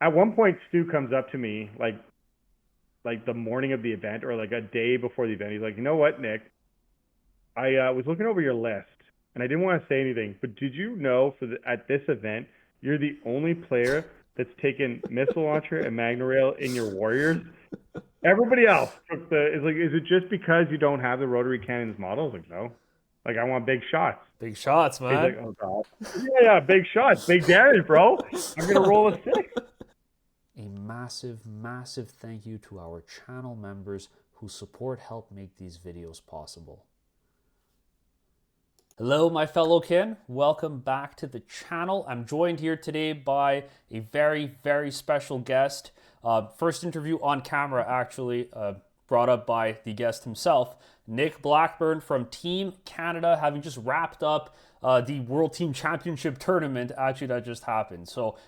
at one point, Stu comes up to me like the morning of the event or like a day before the event. He's like, you know what, Nick? I was looking over your list and I didn't want to say anything, but did you know at this event you're the only player that's taken missile launcher and magna rail in your warriors? Everybody else took the. Is like, is it just because you don't have the rotary cannons models? Like, no. Like, I want big shots. Big shots, He's man. like, oh god. Yeah, big shots, big damage, bro. I'm gonna roll a six. A massive, massive thank you to our channel members whose support help make these videos possible. Hello, my fellow kin. Welcome back to the channel. I'm joined here today by a very, very special guest. First interview on camera, actually, brought up by the guest himself, Nick Blackburn from Team Canada, having just wrapped up the World Team Championship tournament, actually, that just happened. So,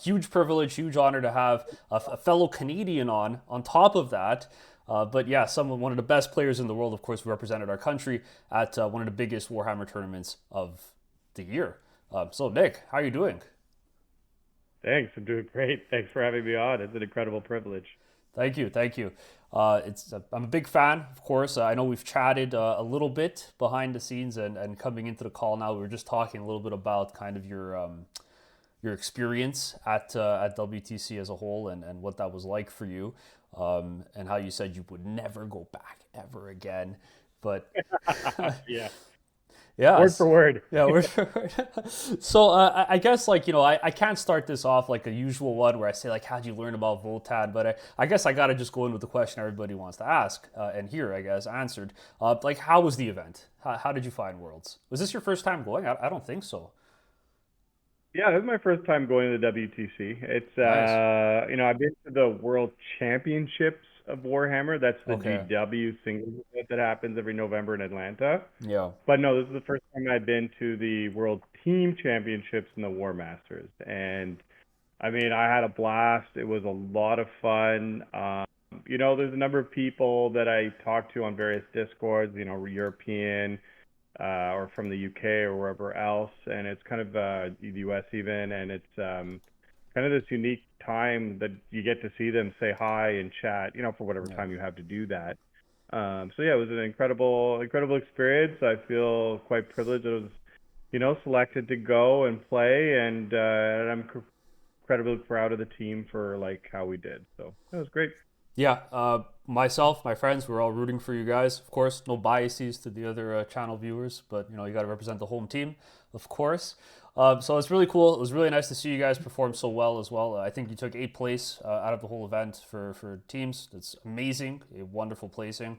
huge privilege, huge honor to have a fellow Canadian on top of that. But yeah, one of the best players in the world, of course, who represented our country at one of the biggest Warhammer tournaments of the year. So, Nick, how are you doing? Thanks, I'm doing great. Thanks for having me on. It's an incredible privilege. Thank you, thank you. I'm a big fan, of course. I know we've chatted a little bit behind the scenes, and coming into the call now, we were just talking a little bit about kind of your experience at WTC as a whole, and what that was like for you, and how you said you would never go back ever again. But Yeah, word yes. for word. Yeah, we're so I guess like I can't start this off like a usual one where I say like how'd you learn about Voltan, but I guess I got to just go in with the question everybody wants to ask and hear I guess answered. Like how was the event? How did you find Worlds? Was this your first time going? I don't think so. Yeah, this is my first time going to the WTC. It's Nice. I've been to the World Championships of Warhammer. That's the Okay. GW singles event that happens every November in Atlanta. Yeah. But no, this is the first time I've been to the World Team Championships and the War Masters. And I mean, I had a blast. It was a lot of fun. There's a number of people that I talked to on various Discords, European, or from the UK or wherever else, and it's kind of the US even, and it's kind of this unique time that you get to see them say hi and chat, for whatever Yeah. time you have to do that. So yeah, it was an incredible, incredible experience. I feel quite privileged that I was, selected to go and play, and I'm incredibly proud of the team for like how we did. So that was great. Yeah, myself, my friends, we're all rooting for you guys. Of course, no biases to the other channel viewers, but you got to represent the home team, of course. So it's really cool. It was really nice to see you guys perform so well as well. I think you took eighth place out of the whole event for teams. That's amazing, a wonderful placing.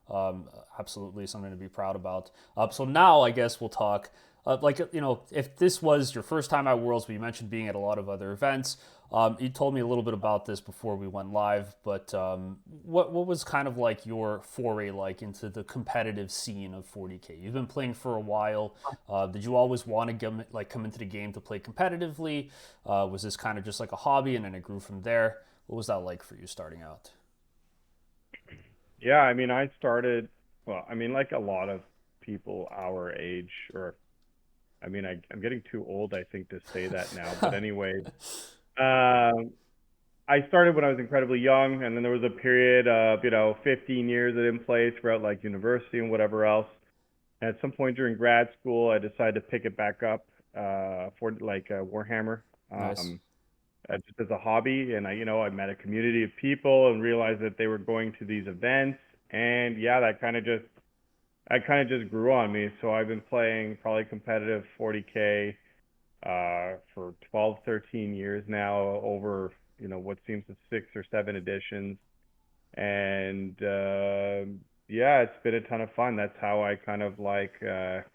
Um, Absolutely something to be proud about. So now I guess we'll talk. If this was your first time at Worlds, but you mentioned being at a lot of other events, you told me a little bit about this before we went live, but what was kind of like your foray like into the competitive scene of 40K? You've been playing for a while. Did you always want to come into the game to play competitively? Was this kind of just like a hobby and then it grew from there? What was that like for you starting out? Yeah, I mean, I started, well, I mean, like a lot of people our age, or I mean, I'm getting too old, I think, to say that now. But anyway, um, I started when I was incredibly young, and then there was a period of, 15 years I didn't play throughout like university and whatever else. And at some point during grad school, I decided to pick it back up for like Warhammer, Nice. um, just as a hobby. And I met a community of people and realized that they were going to these events. And yeah, that kind of just grew on me. So I've been playing probably competitive 40K for 12, 13 years now, over what seems to 6 or 7 editions, and yeah, it's been a ton of fun. That's how I kind of like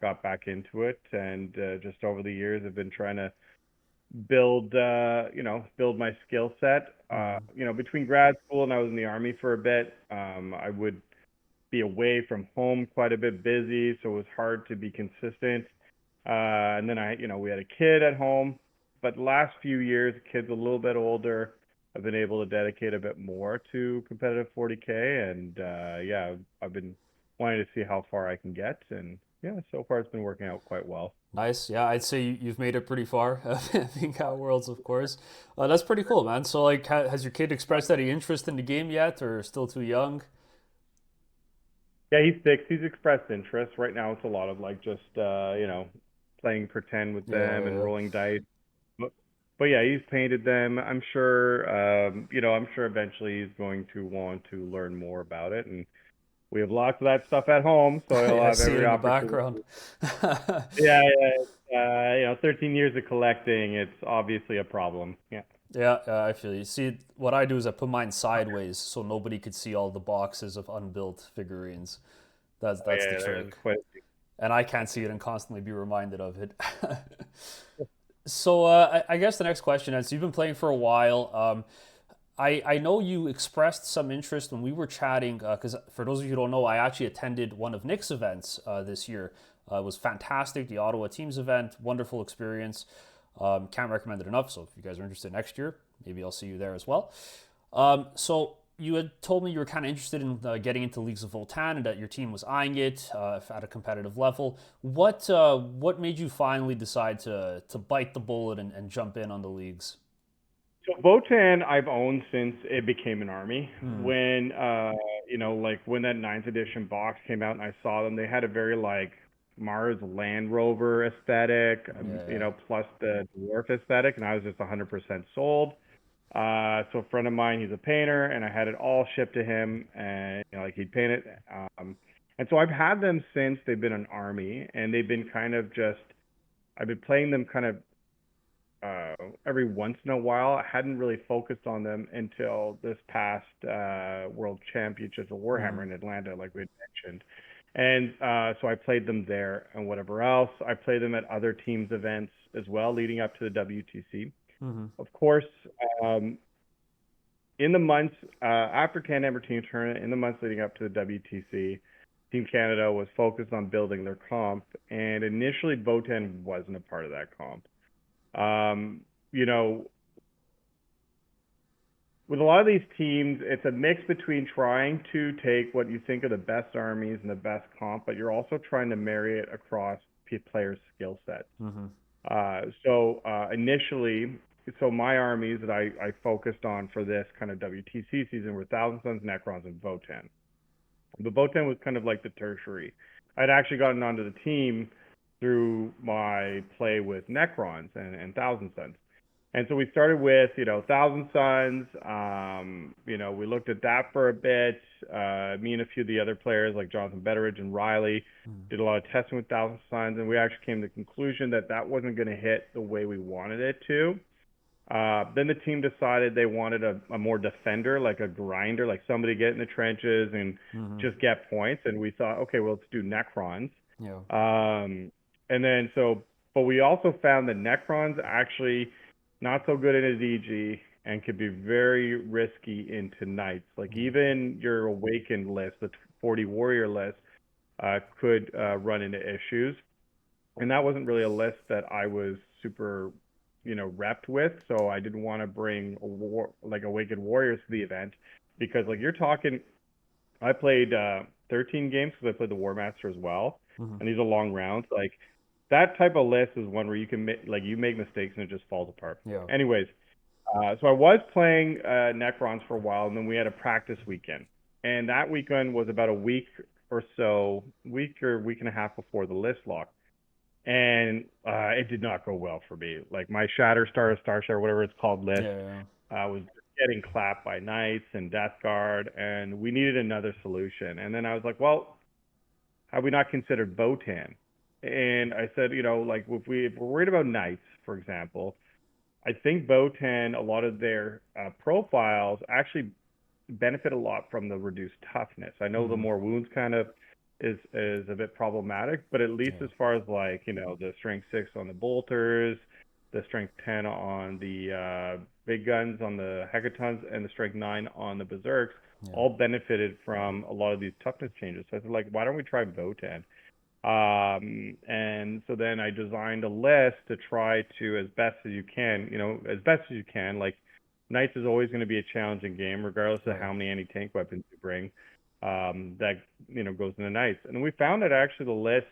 got back into it, and just over the years, I've been trying to build my skill set. Mm-hmm. Between grad school and I was in the army for a bit, I would be away from home quite a bit busy, so it was hard to be consistent. And then we had a kid at home, but the last few years, the kid's a little bit older. I've been able to dedicate a bit more to competitive 40K, and yeah, I've been wanting to see how far I can get, and yeah, so far it's been working out quite well. Nice. Yeah, I'd say you've made it pretty far, being at Worlds, of course. That's pretty cool, man. So, like, has your kid expressed any interest in the game yet, or still too young? Yeah, he's 6. He's expressed interest. Right now, it's a lot of like just playing pretend with them and Yeah, rolling dice. But, but yeah, he's painted them. I'm sure. I'm sure eventually he's going to want to learn more about it, and we have lots of that stuff at home, so yeah. he'll Yeah, I have see it every in the opportunity. background. Yeah, yeah. 13 years of collecting, it's obviously a problem. Yeah. Yeah, I feel you. See, what I do is I put mine sideways so nobody could see all the boxes of unbuilt figurines. Oh That's the yeah, there's trick. quite. And I can't see it and constantly be reminded of it. So I guess the next question is, you've been playing for a while. I know you expressed some interest when we were chatting, because for those of you who don't know, I actually attended one of Nick's events this year. It was fantastic, the Ottawa Teams event, wonderful experience. Can't recommend it enough. So if you guys are interested next year, maybe I'll see you there as well. So you had told me you were kind of interested in getting into Leagues of Votann and that your team was eyeing it at a competitive level. What made you finally decide to bite the bullet and jump in on the leagues? So Votan I've owned since it became an army. Hmm. When that ninth edition box came out and I saw them, they had a very like Mars Land Rover aesthetic, Yeah, yeah. plus the dwarf aesthetic, and I was just 100% sold. So a friend of mine, he's a painter, and I had it all shipped to him, and like he'd paint it. And so I've had them since they've been an army, and they've been kind of just I've been playing them kind of every once in a while. I hadn't really focused on them until this past World Championships of Warhammer Hmm. in Atlanta, like we had mentioned. And so I played them there and whatever else. I played them at other teams' events as well, leading up to the WTC. Hmm. Of course, um, in the months after Can-Am Team Tournament, in the months leading up to the WTC, Team Canada was focused on building their comp, and initially Votan wasn't a part of that comp. Um, you know, with a lot of these teams, it's a mix between trying to take what you think are the best armies and the best comp, but you're also trying to marry it across players' skill sets. Hmm. Initially, so my armies that I focused on for this kind of WTC season were Thousand Sons, Necrons, and Votan. But Votan was kind of like the tertiary. I'd actually gotten onto the team through my play with Necrons and Thousand Sons. And so we started with, Thousand Sons. We looked at that for a bit. Me and a few of the other players like Jonathan Betteridge and Riley did a lot of testing with Thousand Sons, and we actually came to the conclusion that that wasn't going to hit the way we wanted it to. Then the team decided they wanted a more defender, like a grinder, like somebody get in the trenches and Hmm. just get points. And we thought, okay, well, let's do Necrons. Yeah. And then but we also found that Necrons actually not so good in a DG and could be very risky into Knights. Like Yeah. even your Awakened list, the 40 Warrior list, could run into issues. And that wasn't really a list that I was super, repped with. So I didn't want to bring like Awakened Warriors to the event because like you're talking, I played 13 games because I played the War Master as well, Hmm. and these are long rounds. Like that type of list is one where you can like you make mistakes and it just falls apart. Yeah. Anyways, so I was playing Necrons for a while, and then we had a practice weekend, and that weekend was about a week or so, week and a half before the list lock, and it did not go well for me. Like my Star Share, whatever it's called, list Yeah. was getting clapped by Knights and Death Guard, and we needed another solution. And then I was like, well, have we not considered Votan? And I said, like if we're worried about Knights, for example, I think Votan, a lot of their profiles actually benefit a lot from the reduced toughness. I know the Hmm. more wounds kind of is a bit problematic, but at least Yeah. as far as like the strength 6 on the bolters, the strength 10 on the big guns on the hecatons, and the strength 9 on the berserks, Yeah. all benefited from a lot of these toughness changes. So I said like, why don't we try Votan? And so then I designed a list to try to, as best as you can, as best as you can. Like Knights is always going to be a challenging game, regardless of Yeah. how many anti-tank weapons you bring. That goes into Knights, and we found that actually the list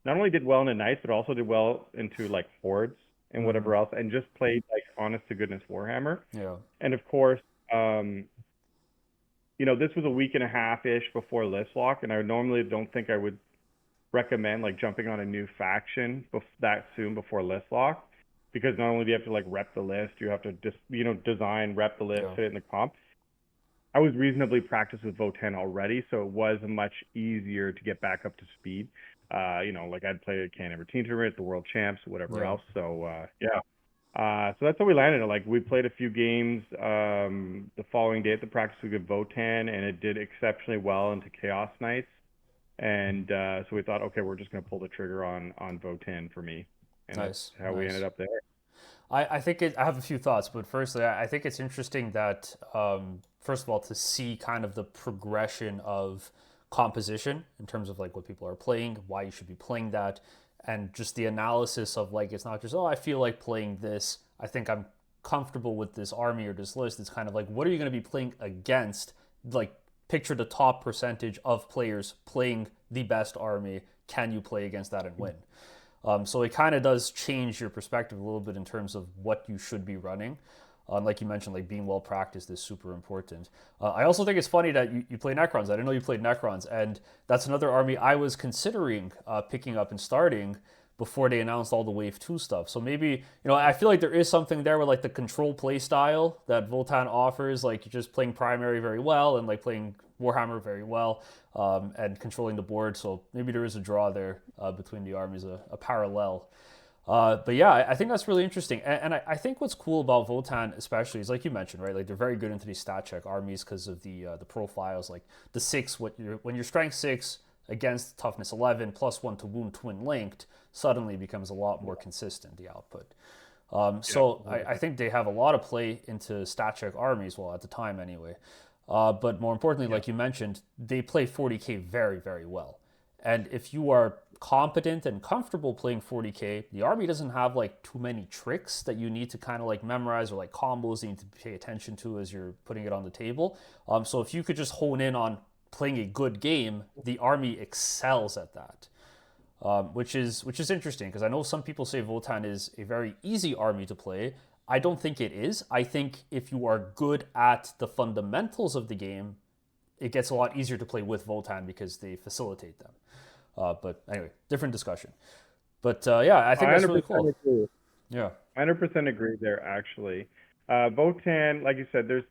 not only did well in the knights, but also did well into like hordes and Mm-hmm. whatever else, and just played like honest to goodness Warhammer. Yeah. And of course, this was a week and a half ish before list lock, and I normally don't think I would recommend like jumping on a new faction that soon before list lock, because not only do you have to like rep the list, you have to just design, rep the list, Yeah. fit it in the comp. I was reasonably practiced with Votann already, so it was much easier to get back up to speed. Like I'd played at Canada Team Tournament, the World Champs, whatever Yeah. else. So yeah. So that's how we landed it. Like we played a few games the following day at the practice week of Votann, and it did exceptionally well into Chaos Nights. And so we thought, okay, we're just going to pull the trigger on Votann for me, and that's Nice. how we ended Nice. up there. I think I have a few thoughts, but firstly, I think it's interesting that, first of all, to see kind of the progression of composition in terms of like what people are playing, why you should be playing that, and just the analysis of like, it's not just, oh, I feel like playing this. I think I'm comfortable with this army or this list. It's kind of like, what are you going to be playing against? Like, picture the top percentage of players playing the best army. Can you play against that and win? So it kind of does change your perspective a little bit in terms of what you should be running. Like you mentioned, like being well practiced is super important. I also think it's funny that you play Necrons. I didn't know you played Necrons, and that's another army I was considering picking up and starting before they announced all the Wave 2 stuff. So maybe, I feel like there is something there with like the control play style that Votann offers. Like you're just playing primary very well and like playing Warhammer very well, and controlling the board. So maybe there is a draw there between the armies, a parallel. But yeah, I think that's really interesting. And I think what's cool about Votann, especially, is like you mentioned, right? Like they're very good into these stat check armies because of the profiles, like the six. When you're strength 6 against toughness 11 +1 to wound twin linked, suddenly becomes a lot more consistent, the output. Yeah, So I 100%. think they have a lot of play into stat check armies, well, at the time anyway. But more importantly, Yeah. like you mentioned, they play 40k very, very well. And if you are competent and comfortable playing 40k, the army doesn't have like too many tricks that you need to kind of like memorize or like combos that you need to pay attention to as you're putting it on the table. So if you could just hone in on playing a good game, the army excels at that. Which is interesting because I know some people say Votann is a very easy army to play. I don't think it is. I think if you are good at the fundamentals of the game, it gets a lot easier to play with Votann because they facilitate them. But anyway, different discussion. But yeah, I think I that's really 100% cool. agree. Yeah. 100% agree there, actually. Votann, like you said, there's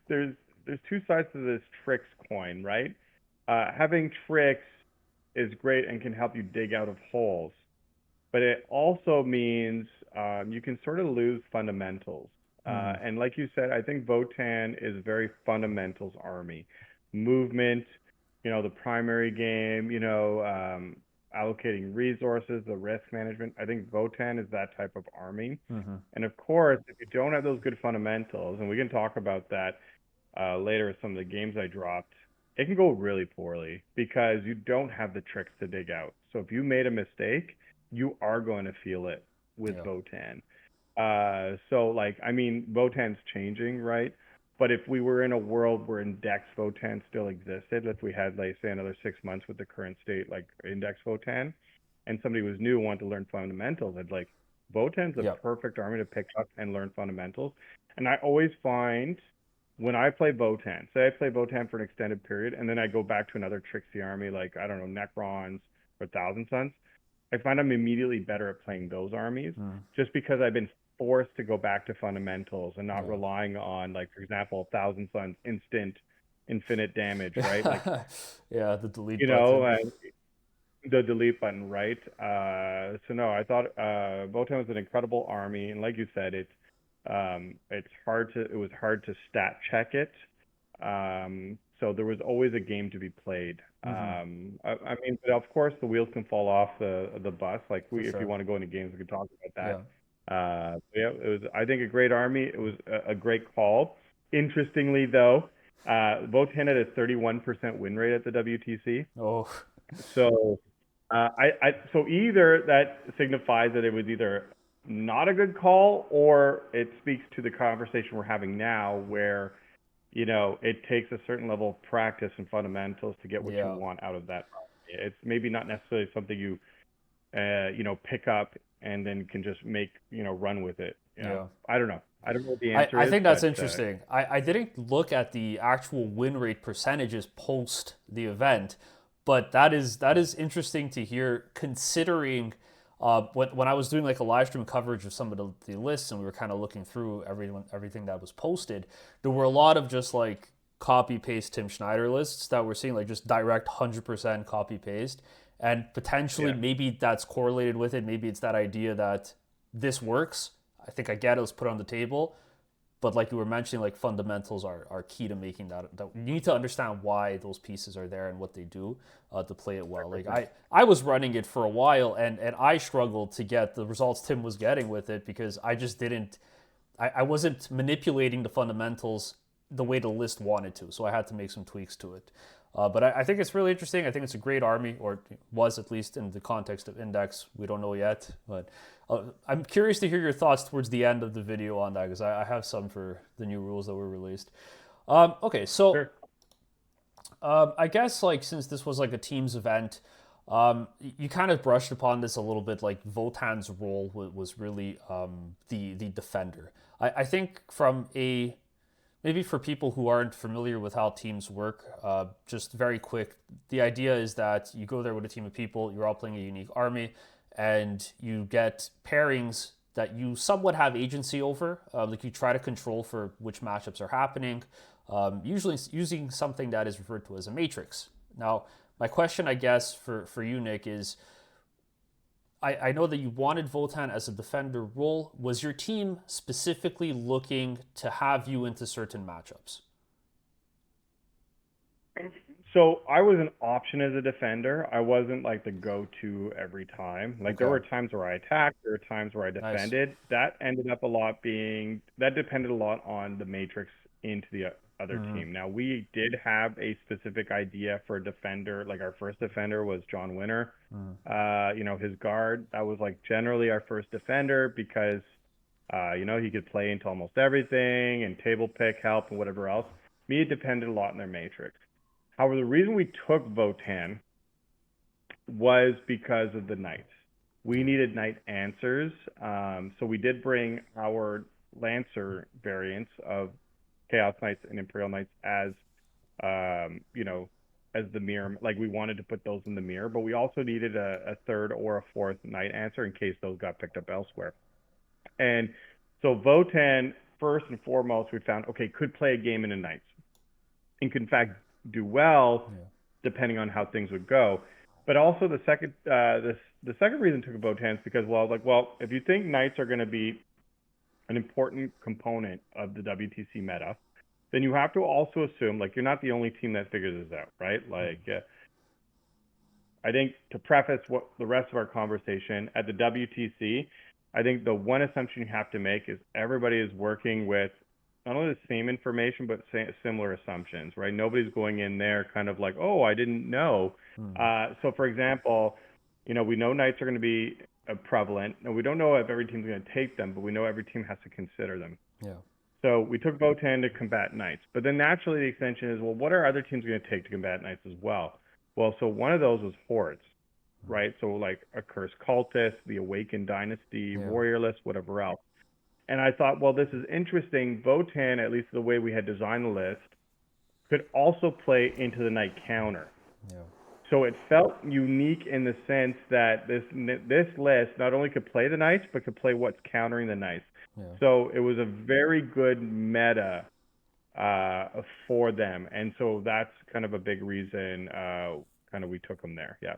two sides to this tricks coin, right? Having tricks is great and can help you dig out of holes, but it also means you can sort of lose fundamentals. Mm-hmm. And like you said, I think Votann is a very fundamentals army. Movement, the primary game, allocating resources, the risk management. I think Votann is that type of army. Mm-hmm. And of course, if you don't have those good fundamentals, and we can talk about that later with some of the games I dropped, it can go really poorly because you don't have the tricks to dig out. So if you made a mistake, you are going to feel it with Yeah. Votann. So like, I mean, Votann's changing, right? But if we were in a world where Index Votann still existed, if we had, like, say, another 6 months with the current state, like Index Votann, and somebody was new and wanted to learn fundamentals, I'd like, Votann's a Yeah. perfect army to pick up and learn fundamentals. And I always find when I play Votann, say I play Votann for an extended period, and then I go back to another Trixie army, like, I don't know, Necrons or Thousand Sons, I find I'm immediately better at playing those armies Mm. just because I've been forced to go back to fundamentals and not Yeah. relying on, like, for example, Thousand Suns instant infinite damage, right? Like, Yeah, the delete you know, button. uh, the delete button, right? So no, I thought Votann was an incredible army, and like you said, it was hard to stat check it. So there was always a game to be played. Mm-hmm. I mean, but of course the wheels can fall off the bus. Like For if you sure. want to go into games, we can talk about Yeah. that. Yeah, it was, I think, a great army. It was a great call. Interestingly, though, Votann had a 31% win rate at the WTC. Oh. So so either that signifies that it was either not a good call, or it speaks to the conversation we're having now, where it takes a certain level of practice and fundamentals to get what you Yeah. want out of that. It's maybe not necessarily something you pick up and then can just make, run with it. Yeah. I don't know. I don't know what the I, answer I is, think that's but interesting. I didn't look at the actual win rate percentages post the event, but that is interesting to hear considering when I was doing like a live stream coverage of some of the lists and we were kind of looking through everything that was posted, there were a lot of just like copy paste Tim Schneider lists that we're seeing like just direct 100% copy paste, and potentially yeah, maybe that's correlated with it. Maybe it's that idea that this works. I think I get it. Let's put it on the table. But like you were mentioning, like fundamentals are key to making that. You need to understand why those pieces are there and what they do to play it well. Like 100%. I was running it for a while and I struggled to get the results Tim was getting with it because I just didn't. I wasn't manipulating the fundamentals the way the list wanted to, so I had to make some tweaks to it. But I think it's really interesting. I think it's a great army, or was at least in the context of Index. We don't know yet, but I'm curious to hear your thoughts towards the end of the video on that because I have some for the new rules that were released. Okay, so Sure. I guess like since this was like a teams event, you kind of brushed upon this a little bit. Like Votann's role was really the defender. I think from a maybe for people who aren't familiar with how teams work, just very quick, the idea is that you go there with a team of people, you're all playing a unique army, and you get pairings that you somewhat have agency over. Like you try to control for which matchups are happening, usually using something that is referred to as a matrix. Now, my question, I guess, for you, Nick, is I know that you wanted Votann as a defender role. Was your team specifically looking to have you into certain matchups? So I was an option as a defender. I wasn't like the go-to every time. Like there Okay, were times where I attacked, there were times where I nice. defended. That depended a lot on the matrix into the other Mm-hmm. team. Now we did have a specific idea for a defender. Like our first defender was John Winter. Mm-hmm. His guard, that was like generally our first defender because he could play into almost everything and table pick help and whatever else. Me, it depended a lot on their matrix. However, the reason we took Votann was because of the knights. We Yeah. needed knight answers, so we did bring our Lancer variants of Chaos Knights and Imperial Knights as the mirror. Like we wanted to put those in the mirror, but we also needed a third or a fourth knight answer in case those got picked up elsewhere. And so Votann, first and foremost, we found okay could play a game in a knights and could in fact do well Yeah. depending on how things would go. But also the second reason to took Votann is because if you think knights are going to be an important component of the WTC meta, then you have to also assume like you're not the only team that figures this out, right? Like I think to preface what the rest of our conversation at the WTC, I think the one assumption you have to make is everybody is working with not only the same information but similar assumptions, right? Nobody's going in there kind of like, oh, I didn't know. Mm-hmm. So for example, we know knights are going to be prevalent, and we don't know if every team's going to take them, but we know every team has to consider them. Yeah. So we took Votann to combat knights, but then naturally the extension is, well, what are other teams going to take to combat knights as well? Well, so one of those was hordes, right? So like a cursed cultist, the awakened dynasty, Yeah. warrior list, whatever else. And I thought, well, this is interesting. Votann, at least the way we had designed the list, could also play into the knight counter. Yeah. So it felt unique in the sense that this list not only could play the knights, but could play what's countering the knights. Yeah. So it was a very good meta for them, and so that's kind of a big reason kind of we took them there. Yeah.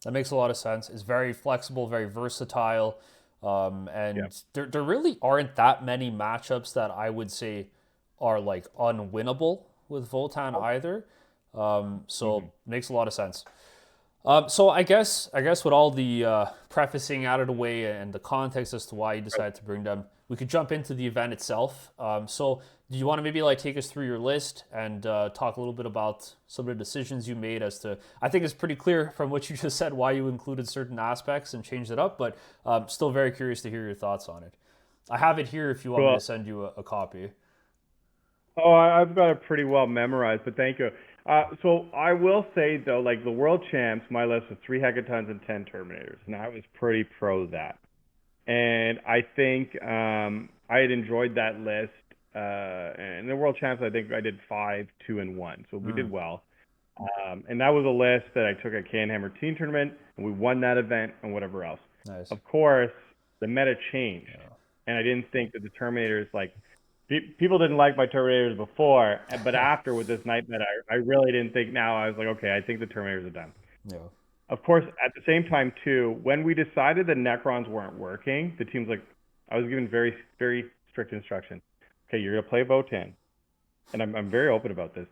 That makes a lot of sense. It's very flexible, very versatile, Yeah. and there really aren't that many matchups that I would say are like unwinnable with Votann either. So makes a lot of sense. So I guess with all the prefacing out of the way and the context as to why you decided to bring them, we could jump into the event itself. So do you want to maybe like take us through your list and talk a little bit about some of the decisions you made as to? I think it's pretty clear from what you just said why you included certain aspects and changed it up, but still very curious to hear your thoughts on it. I have it here if you want me Well, to send you a copy. oh, I've got it pretty well memorized, but thank you. So I will say though, like the world champs, my list was 3 hecatons and 10 terminators, and I was pretty pro that. And I think I had enjoyed that list. And the world champs, I think I did 5, 2, and 1, so we did well. And that was a list that I took at Canhammer Team Tournament, and we won that event and whatever else. Nice. Of course, the meta changed, and I didn't think that the Terminators people didn't like my Terminators before, but after with this night meta, I really didn't think. Now I was like, okay, I think the Terminators are done. Yeah. Of course, at the same time too, when we decided that Necrons weren't working, the team's like, I was given very, very strict instructions. Okay, you're gonna play Votann, and I'm very open about this,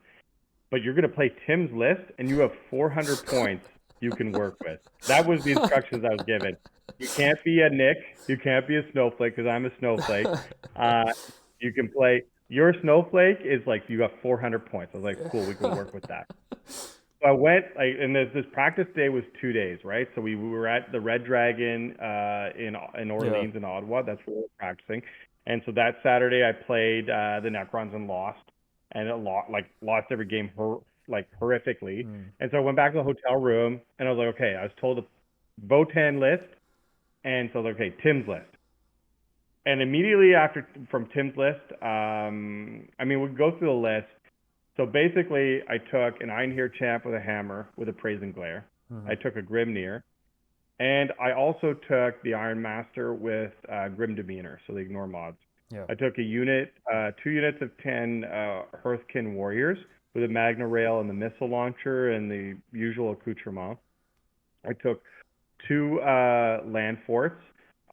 but you're gonna play Tim's list, and you have 400 points you can work with. That was the instructions I was given. You can't be a Nick, you can't be a Snowflake because I'm a Snowflake. You can play. Your Snowflake is like you got 400 points. I was like, cool, we can work with that. So I went and this practice day was 2 days, right? So we were at the Red Dragon in Orleans and Ottawa. That's where we were practicing. And so that Saturday I played the Necrons and lost, and lost every game horrifically. And so I went back to the hotel room and I was like, okay, I was told the Votann list, and so I was like, okay, Tim's list. And immediately after from Tim's list, we'll go through the list. So basically, I took an Einherjar champ with a hammer with a Praise and Glare. I took a Grimnir, and I also took the Iron Master with Grim Demeanor, so they ignore mods. Yeah. I took a unit, 2 units of 10 Hearthkin Warriors with a Magna Rail and the missile launcher and the usual accoutrement. I took 2 land forts.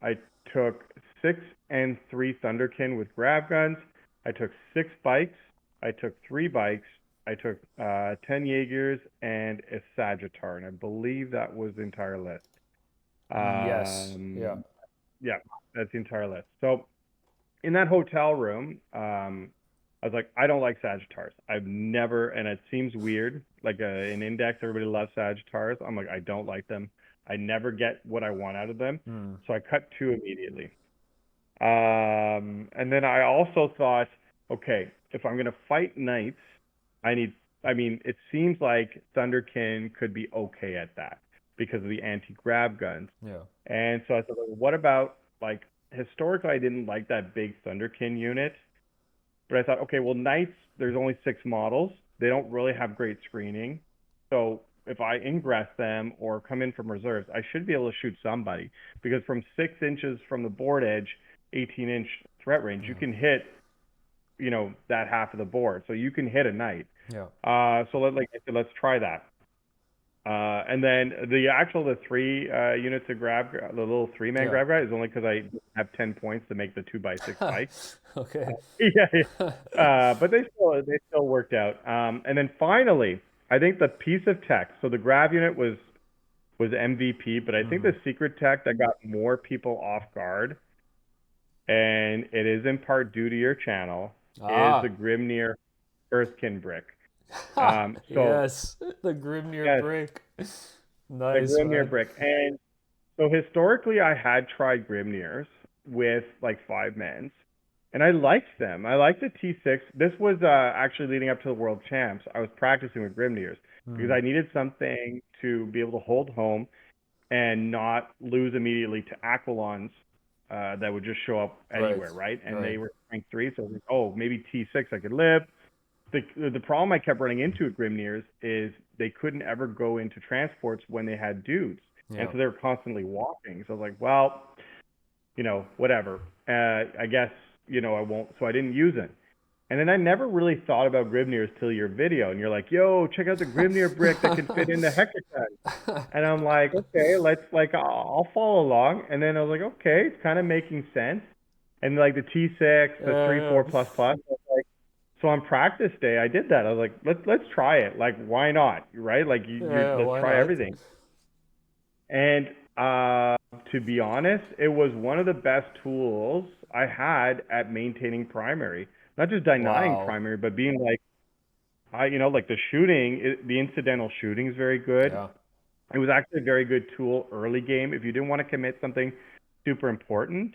I took 6 and 3 Thunderkin with grab guns. I took 6 bikes. I took 3 bikes. I took 10 Jaegers and a Sagittar, and I believe that was the entire list. Yes. Yeah. Yeah, that's the entire list. So in that hotel room, I was like, I don't like Sagittars. I've never, and it seems weird, like in Index, everybody loves Sagittars. I'm like, I don't like them. I never get what I want out of them. So I cut 2 immediately. And then I also thought, okay, if I'm going to fight knights, it seems like Thunderkin could be okay at that because of the anti-grab guns. Yeah. And so I thought, well, what about, historically, I didn't like that big Thunderkin unit, but I thought, okay, well, knights, there's only 6 models. They don't really have great screening. So if I ingress them or come in from reserves, I should be able to shoot somebody, because from 6 inches from the board edge, 18-inch threat range, you can hit, that half of the board. So you can hit a knight. Yeah. So let's try that. And then the 3 units of grab, the little 3-man grab guy, is only because I have 10 points to make the 2x6 bikes. Okay. But they still worked out. And then finally, I think the piece of tech. So the grab unit was MVP, but I think the secret tech that got more people off guard, and it is in part due to your channel, is the Grimnir Earthkin brick. Yes, the Grimnir brick. Nice. The Grimnir brick. And so historically, I had tried Grimnirs with 5-mans, and I liked them. I liked the T6. This was actually leading up to the World Champs. I was practicing with Grimnirs because I needed something to be able to hold home and not lose immediately to Aquilons that would just show up anywhere, right? And they were rank 3, so I was like, oh, maybe T6 I could live. The problem I kept running into at Grimnirs is they couldn't ever go into transports when they had dudes. And so they were constantly walking. So I was like, well, whatever. I guess, I won't. So I didn't use it. And then I never really thought about Grimnirs till your video. And you're like, yo, check out the Grimnir brick that can fit in the Hecaton. And I'm like, okay, I'll follow along. And then I was like, okay, it's kind of making sense. And the T6, the 3-4++. So on practice day, I did that. I was like, let's try it. Why not? Right? Let's try everything. And to be honest, it was one of the best tools I had at maintaining primary. Not just denying primary, but being the shooting, the incidental shooting is very good. Yeah. It was actually a very good tool early game if you didn't want to commit something super important.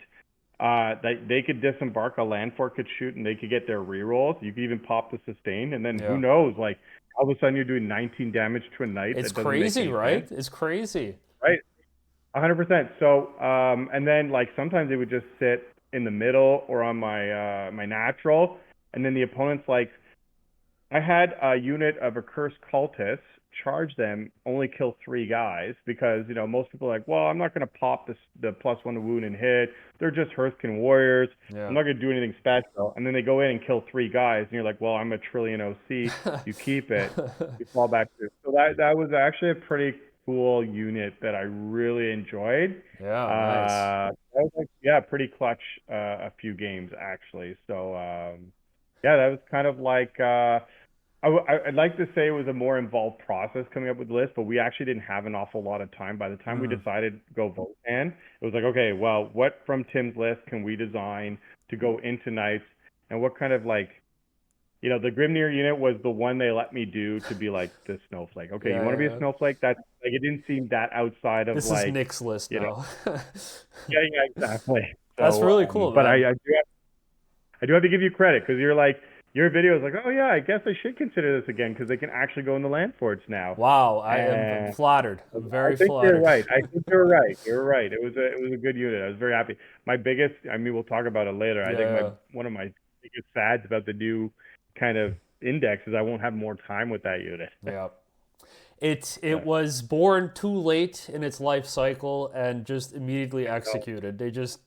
they could disembark, a land fort could shoot, and they could get their rerolls. You could even pop the sustain, and then who Yeah. knows? Like all of a sudden you're doing 19 damage to a knight. It's That doesn't make crazy, any right? sense, It's crazy. right? 100%. So, and then like sometimes they would just sit in the middle or on my natural, and then the opponent's like, I had a unit of accursed cultists, charge them, only kill 3 guys because most people are like, well, I'm not going to pop the +1 to wound and hit. They're just Hearthkin warriors. I'm Yeah. not going to do anything special. And then they go in and kill 3 guys, and you're like, well, I'm a trillion OC. You keep it. You fall back to. So that was actually a pretty cool unit that I really enjoyed. Yeah, nice. That was like, yeah, pretty clutch a few games actually. So yeah, that was kind of like I'd like to say it was a more involved process coming up with the list, but we actually didn't have an awful lot of time. By the time we Mm. decided to go Votann, it was like, okay, well, what from Tim's list can we design to go into Knights, and what kind of like, the Grimnir unit was the one they let me do to be like the snowflake. Okay, you Yeah, want to be yeah, a yeah. snowflake? That's like it didn't seem that outside of This is like, Nick's list you know, now. yeah, yeah, exactly. That's So, really cool, but man. I do have to give you credit because you're like your video is like, oh yeah, I guess I should consider this again because they can actually go in the land forts now. Wow, I am And flattered. I'm I very think you're flattered. right. I think you're right. You're right. It was a good unit. I was very happy. My biggest, I mean, we'll talk about it later. I Yeah, think yeah, one of my biggest sads about the new kind of index is I won't have more time with that unit. yeah. It Yeah. was born too late in its life cycle and just immediately So, executed. They just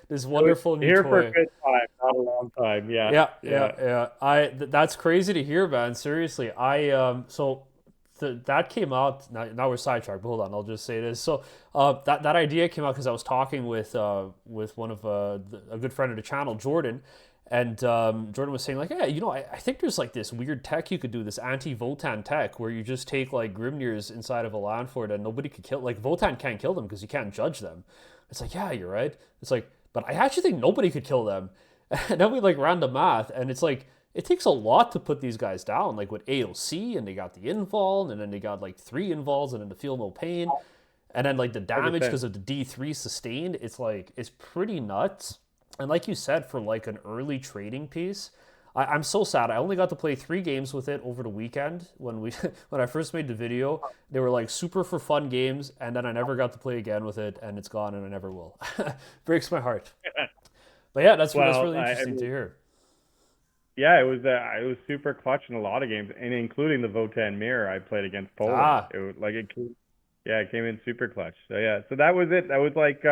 this it was wonderful new here for a toy. good time, not a long time. Yeah. Yeah, yeah, Yeah. yeah. That's crazy to hear, man. Seriously, that came out. Now we're sidetracked. But hold on, I'll just say this. So that idea came out because I was talking with one of a good friend of the channel, Jordan, and Jordan was saying like, yeah, I think there's like this weird tech you could do, this anti-Votann tech, where you just take like Grimnirs inside of a land fort and nobody could kill. Like Votann can't kill them because you can't judge them. It's like, yeah, you're right. It's like, but I actually think nobody could kill them. And then we like ran the math, and it's like it takes a lot to put these guys down. Like with AOC, and they got the invul, and then they got like 3 invuls, and then the feel no pain, and then like the damage 100%. because of the D3 sustained. It's pretty nuts. And like you said, for like an early trading piece, I'm so sad. I only got to play 3 games with it over the weekend when when I first made the video. They were like super for fun games, and then I never got to play again with it, and it's gone, and I never will. Breaks my heart. But yeah, that's Well, really I interesting to mean, hear. yeah, it was super clutch in a lot of games, and including the Votann mirror I played against Poland. Ah, It was like it came in super clutch. So yeah, so that was it. That was like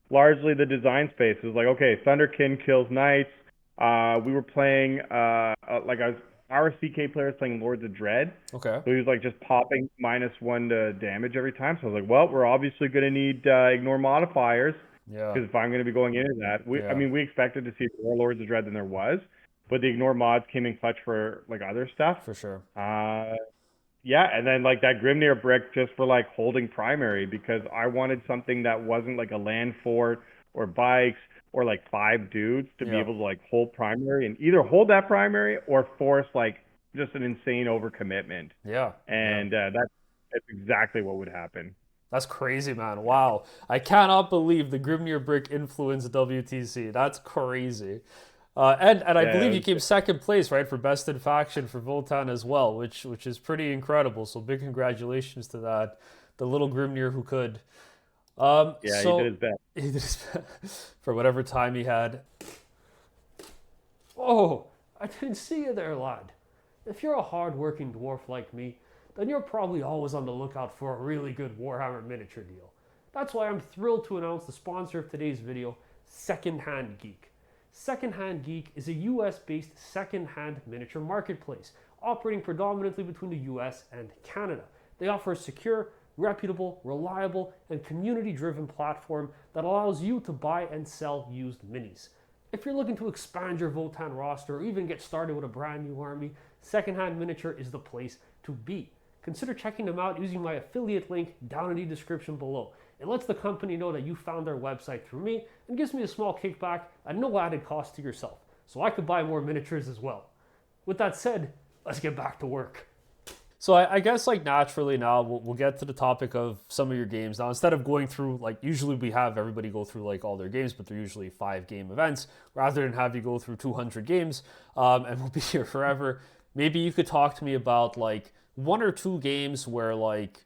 largely the design space. It was like, okay, Thunderkin kills knights. We were playing like our CK player was playing Lords of Dread, okay. so he was like just popping -1 to damage every time. So I was like, well, we're obviously going to need ignore modifiers Yeah, because if I'm going to be going into that, I yeah, mean, we expected to see more Lords of Dread than there was, but the ignore mods came in clutch for like other stuff. for sure. Uh, yeah, and then like that Grimnir brick just for like holding primary because I wanted something that wasn't like a land fort or bikes or like 5 dudes to be Yeah, able to like hold primary and either hold that primary or force like just an insane overcommitment. yeah, yeah. And that's exactly what would happen. That's crazy, man. Wow. I cannot believe the Grimnir Brick influenced WTC. That's crazy. And I Yeah, believe you it came was, second place, right, for best in faction for Votann as well, which is pretty incredible. So big congratulations to that, the little Grimnir who could. yeah, he did So his best. he did his best for whatever time he had. Oh, I didn't see you there, lad. If you're a hard-working dwarf like me, then you're probably always on the lookout for a really good Warhammer miniature deal. That's why I'm thrilled to announce the sponsor of today's video, Secondhand Geek. Secondhand Geek is a US-based second-hand miniature marketplace operating predominantly between the US and Canada. They offer a secure, reputable, reliable, and community-driven platform that allows you to buy and sell used minis. If you're looking to expand your Votann roster or even get started with a brand new army, Secondhand Miniature is the place to be. Consider checking them out using my affiliate link down in the description below. It lets the company know that you found their website through me and gives me a small kickback at no added cost to yourself, so I could buy more miniatures as well. With that said, let's get back to work. So I guess like naturally now we'll get to the topic of some of your games. Now instead of going through like usually we have everybody go through like all their games, but they're usually 5 game events rather than have you go through 200 games, and we'll be here forever. Maybe you could talk to me about like 1 or 2 games where like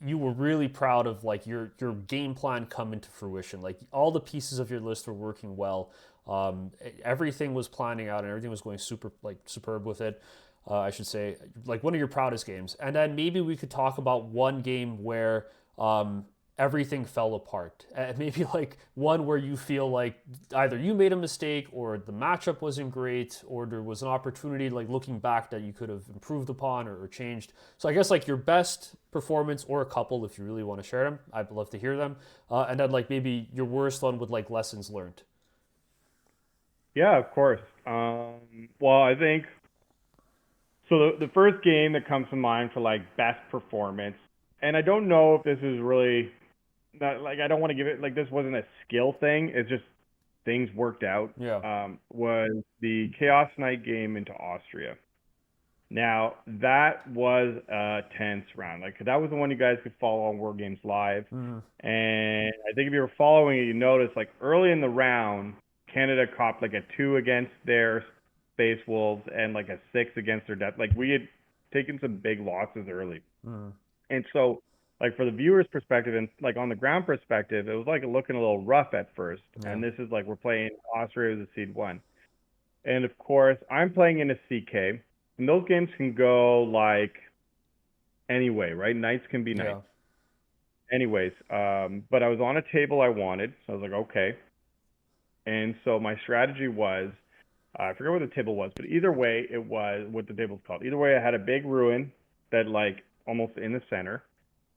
you were really proud of like your game plan coming to fruition. Like all the pieces of your list were working well. Everything was planning out and everything was going super like superb with it. I should say like one of your proudest games. And then maybe we could talk about one game where everything fell apart. And maybe like one where you feel like either you made a mistake or the matchup wasn't great or there was an opportunity like looking back that you could have improved upon or changed. So I guess like your best performance or a couple if you really want to share them. I'd love to hear them. And then like maybe your worst one with like lessons learned. Yeah, of course. Well, I think so. The first game that comes to mind for like best performance, and I don't know if this is really not like I don't want to give it like this wasn't a skill thing. It's just things worked out. Yeah. Was the Chaos Knight game into Austria. Now that was a tense round. Like that was the one you guys could follow on War Games Live. Mm-hmm. And I think if you were following it, you noticed like early in the round, Canada copped like a 2 against their Space Wolves and like a 6 against their Death. Like we had taken some big losses early. Mm-hmm. And so like for the viewers' perspective and like on the ground perspective, it was like looking a little rough at first. Yeah. And this is like we're playing Austria as a seed 1. And of course, I'm playing in a CK. And those games can go like anyway, right? Nights can be Yeah. nights. Anyways, but I was on a table I wanted, so I was like, okay. And so my strategy was, I forget what the table was, but either way, it was what the table's called. Either way, I had a big ruin that like almost in the center,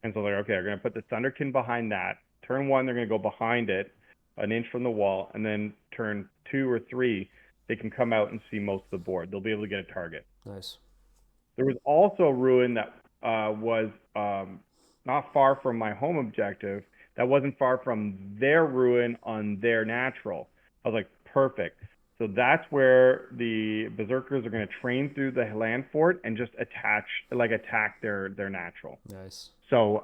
and so like, okay, I'm gonna put the Thunderkin behind that. Turn 1, they're gonna go behind it, an inch from the wall, and then turn 2 or 3, they can come out and see most of the board. They'll be able to get a target. Nice. There was also a ruin that was not far from my home objective. That wasn't far from their ruin on their natural. I was like, perfect. So that's where the berserkers are going to train through the land fort and just attack their natural. Nice. So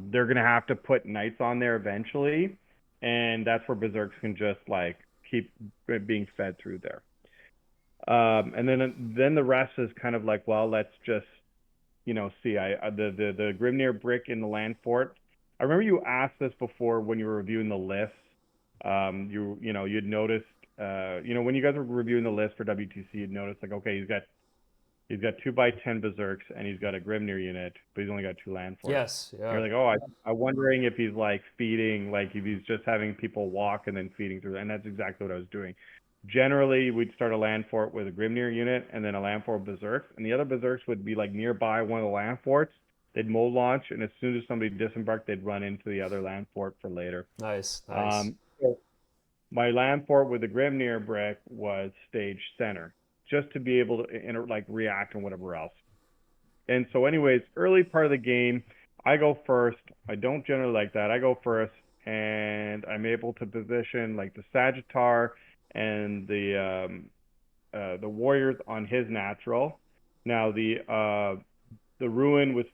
they're going to have to put knights on there eventually, and that's where berserks can just like keep being fed through there. And then the rest is kind of like, well, let's just see. The Grimnir brick in the land fort. I remember you asked this before when you were reviewing the list. You'd noticed when you guys were reviewing the list for WTC, you'd noticed like, okay, he's got 2x10 berserks and he's got a Grimnir unit, but he's only got 2 land forts. Yes. And Yeah. you're like, oh, I'm wondering if he's like feeding, like if he's just having people walk and then feeding through, and that's exactly what I was doing. Generally, we'd start a land fort with a Grimnir unit and then a land fort with berserks, and the other berserks would be like nearby one of the land forts. They'd mode launch, and as soon as somebody disembarked, they'd run into the other land fort for later. Nice. Nice. So my land fort with the Grimnir brick was stage center, just to be able to react and whatever else. And so, anyways, early part of the game, I go first. I don't generally like that. I go first, and I'm able to position like the Sagittar and the warriors on his natural. Now the ruin was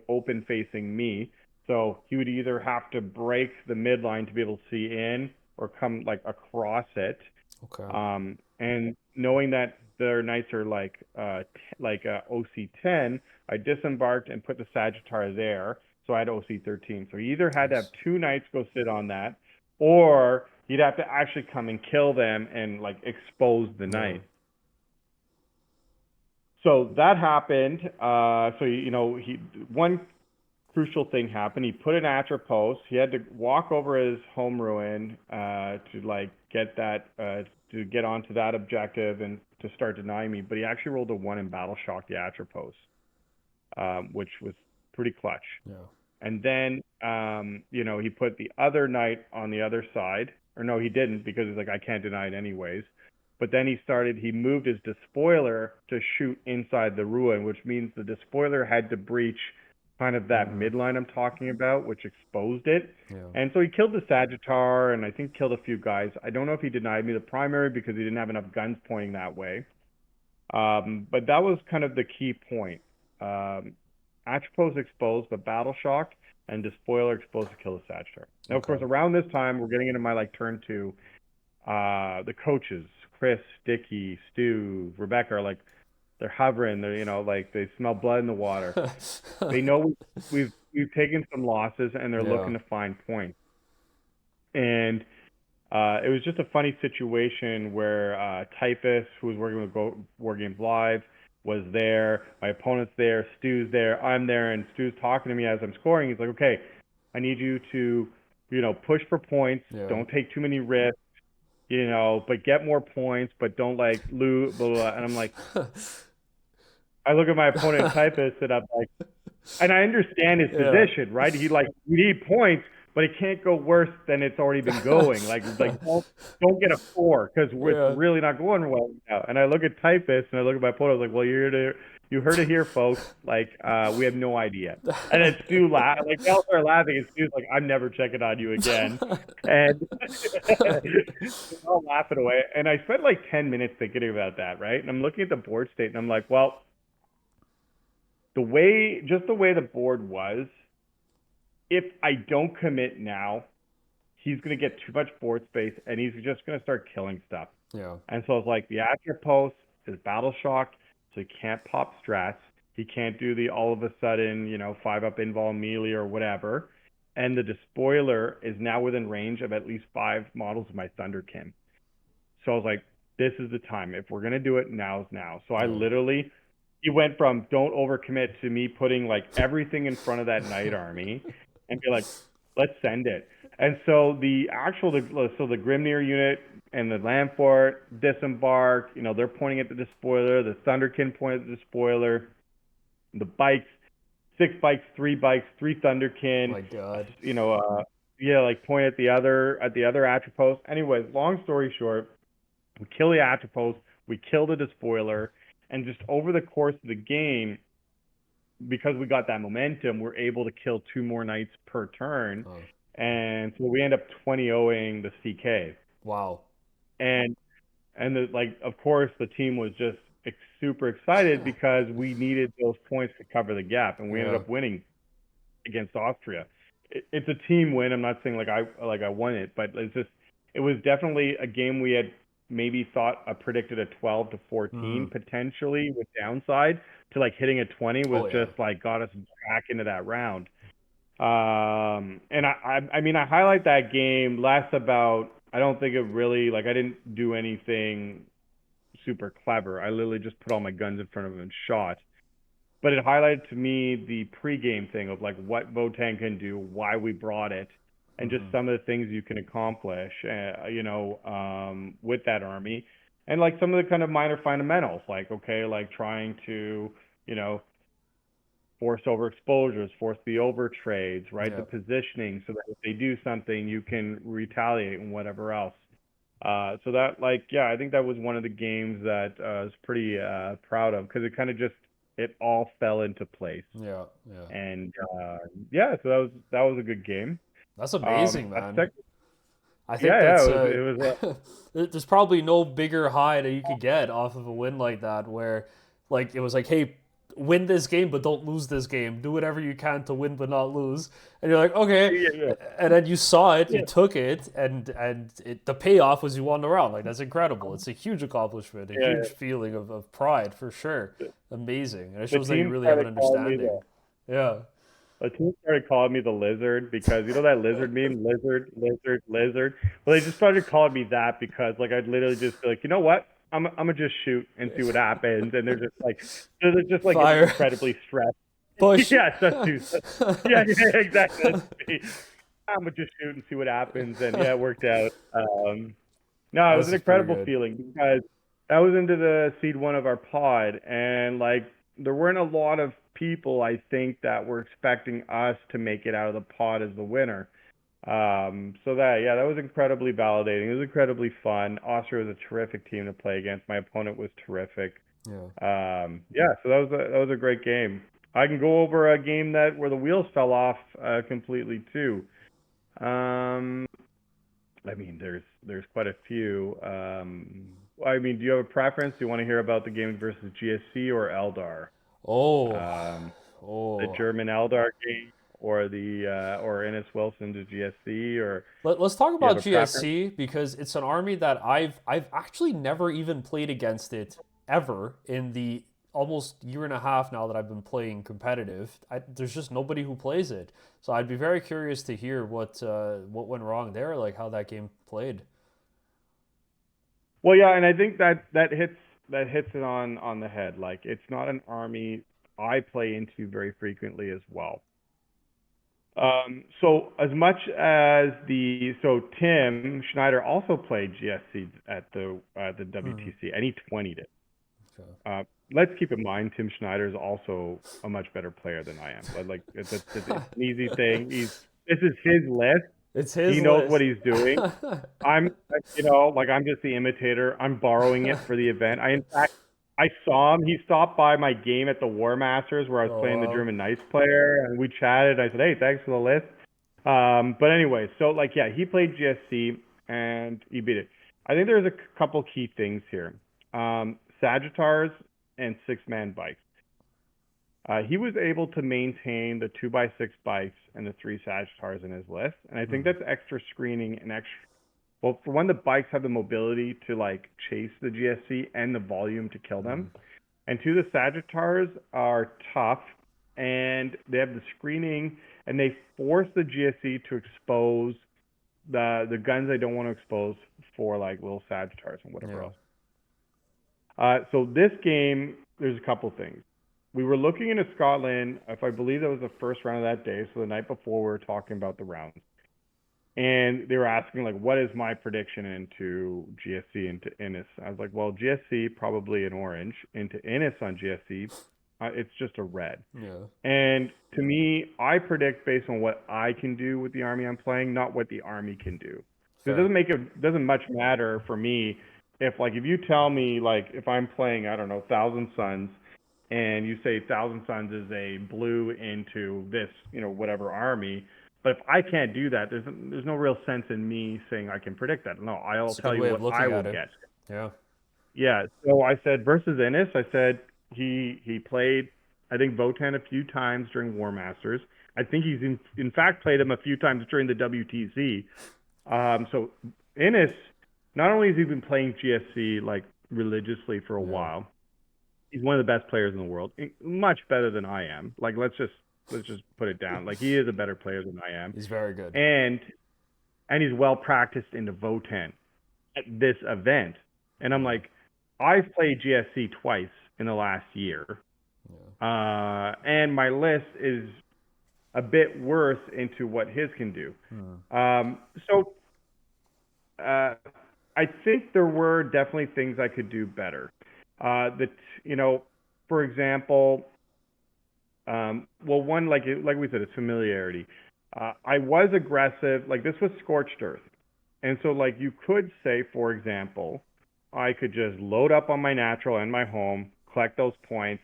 open facing me, so he would either have to break the midline to be able to see in or come like across it. Okay. And knowing that their knights are like OC10, I disembarked and put the Sagittar there, so I had OC13. So he either had to have 2 knights go sit on that, or he'd have to actually come and kill them and like expose the knight. So that happened. One crucial thing happened. He put an Atropos. He had to walk over his home ruin to like get that to get onto that objective and to start denying me. But he actually rolled a 1 in battle shock the Atropos, which was pretty clutch. Yeah. And then he put the other knight on the other side. Or no, he didn't, because he's like, I can't deny it anyways. But then he moved his despoiler to shoot inside the ruin, which means the despoiler had to breach kind of that midline I'm talking about, which exposed it. Yeah. And so he killed the Sagittar and I think killed a few guys. I don't know if he denied me the primary because he didn't have enough guns pointing that way. But that was kind of the key point. Atropos exposed, but Battle Shock and Despoiler exposed to kill the Sagittarius. Now, of Okay. course, around this time, we're getting into my like turn two. The coaches, Chris, Dicky, Stu, Rebecca, are like they're hovering. They're like they smell blood in the water. They know we've taken some losses, and they're Yeah. looking to find points. And it was just a funny situation where Typhus, who was working with War Games Live, was there. My opponent's there. Stu's there. I'm there, and Stu's talking to me as I'm scoring. He's like, "Okay, I need you to, push for points. Yeah. Don't take too many risks, but get more points, but don't like lose." Blah, blah, blah. And I'm like, I look at my opponent Typhus, and I'm like, and I understand his Yeah. position, right? We need points, but it can't go worse than it's already been going. Like don't get a 4 because it's Yeah. really not going well now. And I look at Typhus and I look at my opponent. I was like, well, you heard it here, folks. Like we have no idea. And then Stu laughed. Like they all started laughing, and Stu's like, I'm never checking on you again. And all laughing away. And I spent like 10 minutes thinking about that, right? And I'm looking at the board state, and I'm like, well, the way the board was, if I don't commit now, he's going to get too much board space and he's just going to start killing stuff. Yeah. And so I was like, the Atropos is Battle Shock, so he can't pop strats. He can't do the all of a sudden, 5-up invul melee or whatever. And the Despoiler is now within range of at least 5 models of my Thunderkin. So I was like, this is the time. If we're going to do it, now's now. So I literally, he went from don't overcommit to me putting like everything in front of that knight army and be like, let's send it. And so the Grimnir unit and the Landfort disembark, they're pointing at the Despoiler, the Thunderkin pointed at the Despoiler, the bikes, 6 bikes, 3 bikes, 3 Thunderkin. My God. Like point at the other Atropos. Anyways, long story short, we kill the Atropos, we kill the Despoiler, and just over the course of the game, because we got that momentum, we're able to kill 2 more knights per turn. Oh. And so we end up 20-0ing the CK. Wow. And of course, the team was just super excited because we needed those points to cover the gap, and we ended up winning against Austria. It's a team win. I'm not saying I won it, but it was definitely a game we had maybe predicted a 12-14 potentially with downside to like hitting a 20 was just like got us back into that round. And I highlight that game less about, I don't think it really, like I didn't do anything super clever. I literally just put all my guns in front of him and shot. But it highlighted to me the pregame thing of like what Votann can do, why we brought it, and just some of the things you can accomplish, with that army. And like some of the kind of minor fundamentals, like, okay, like trying to, force over exposures, force the over trades, right? The positioning so that if they do something, you can retaliate and whatever else. So that I think that was one of the games that I was pretty proud of because it kind of it all fell into place. Yeah. And so that was a good game. That's amazing, man. I think it was there's probably no bigger high that you could get off of a win like that, where like it was like, hey, win this game but don't lose this game. Do whatever you can to win but not lose. And you're like, okay. And then you saw it, you took it, and the payoff was you won the round. Like that's incredible. It's a huge accomplishment, a huge feeling of pride for sure. Amazing. And it shows that you really have an understanding. Yeah. The team started calling me the lizard because that lizard meme, lizard. Well, they just started calling me that because like I'd literally just be like, you know what? I'm gonna just shoot and see what happens, and they're just like Fire. incredibly stressed. Push. Yeah, exactly. I'm gonna just shoot and see what happens, and it worked out. No, it was an incredible feeling because that was into the seed 1 of our pod, and like there weren't a lot of people I think that were expecting us to make it out of the pod as the winner. So that was incredibly validating. It was incredibly fun. Austria was a terrific team to play against. My opponent was terrific. Yeah. So that was a great game. I can go over a game where the wheels fell off completely too. There's quite a few. Do you have a preference? Do you want to hear about the game versus GSC or Eldar? Oh, Um, the oh. German Eldar game or Ennis Wilson's GSC, or Let's talk do you have about a preference? GSC because it's an army that I've actually never even played against it ever in the almost year and a half now that I've been playing competitive. There's just nobody who plays it, so I'd be very curious to hear what went wrong there, like how that game played. Well, yeah, and I think that hits it on the head. Like, it's not an army I play into very frequently as well. So as much as Tim Schneider also played GSC at the Hmm. WTC, and he 20'd it. Okay. Let's keep in mind Tim Schneider is also a much better player than I am. Like, it's an easy thing. This is his list. It's He his knows what list. he's doing. Like, I'm just the imitator. I'm borrowing it for the event. In fact, I saw him. He stopped by my game at the War Masters where I was Oh playing the wow. German Knights player, and we chatted. I said, "Hey, thanks for the list." But anyway, so like, yeah, he played GSC and he beat it. I think there's a couple key things here. Sagittars and 6-man bikes. He was able to maintain the 2x6 bikes and the 3 Sagittars in his list, and I think Hmm. that's extra screening and extra. Well, for one, the bikes have the mobility to like chase the GSC and the volume to kill Hmm. them, and two, the Sagittars are tough and they have the screening, and they force the GSC to expose the guns they don't want to expose for like little Sagittars and whatever Yeah. else. So this game, there's a couple things. We were looking into Scotland, if I believe that was the first round of that day. So the night before, we were talking about the rounds, and they were asking like, what is my prediction into GSC into Innis? I was like, well, GSC probably an orange. Into Innis on GSC, it's just a red. Yeah. And to me, I predict based on what I can do with the army I'm playing, not what the army can do. So it Fair. doesn't much matter for me if you tell me like if I'm playing, I don't know, Thousand Suns, and you say Thousand Suns is a blue into this, whatever army. But if I can't do that, there's no real sense in me saying I can predict that. No, I'll It's a tell good you way of what I looking will at it. get. Yeah. Yeah, so I said versus Ennis, I said he played, I think, Votann a few times during War Masters. I think he's in fact played him a few times during the WTC. So Ennis, not only has he been playing GSC like religiously for a Yeah. while, he's one of the best players in the world, much better than I am. Like, let's just put it down. Like, he is a better player than I am, He's very good. and he's well practiced into Votann at this event. And I'm Yeah. like, I've played GSC twice in the last year, Yeah. and my list is a bit worse into what his can do. Hmm. So uh, I think there were definitely things I could do better. That for example, well, one, like we said, it's familiarity. I was aggressive. Like, this was scorched earth. And so, like, you could say, for example, I could just load up on my natural and my home, collect those points,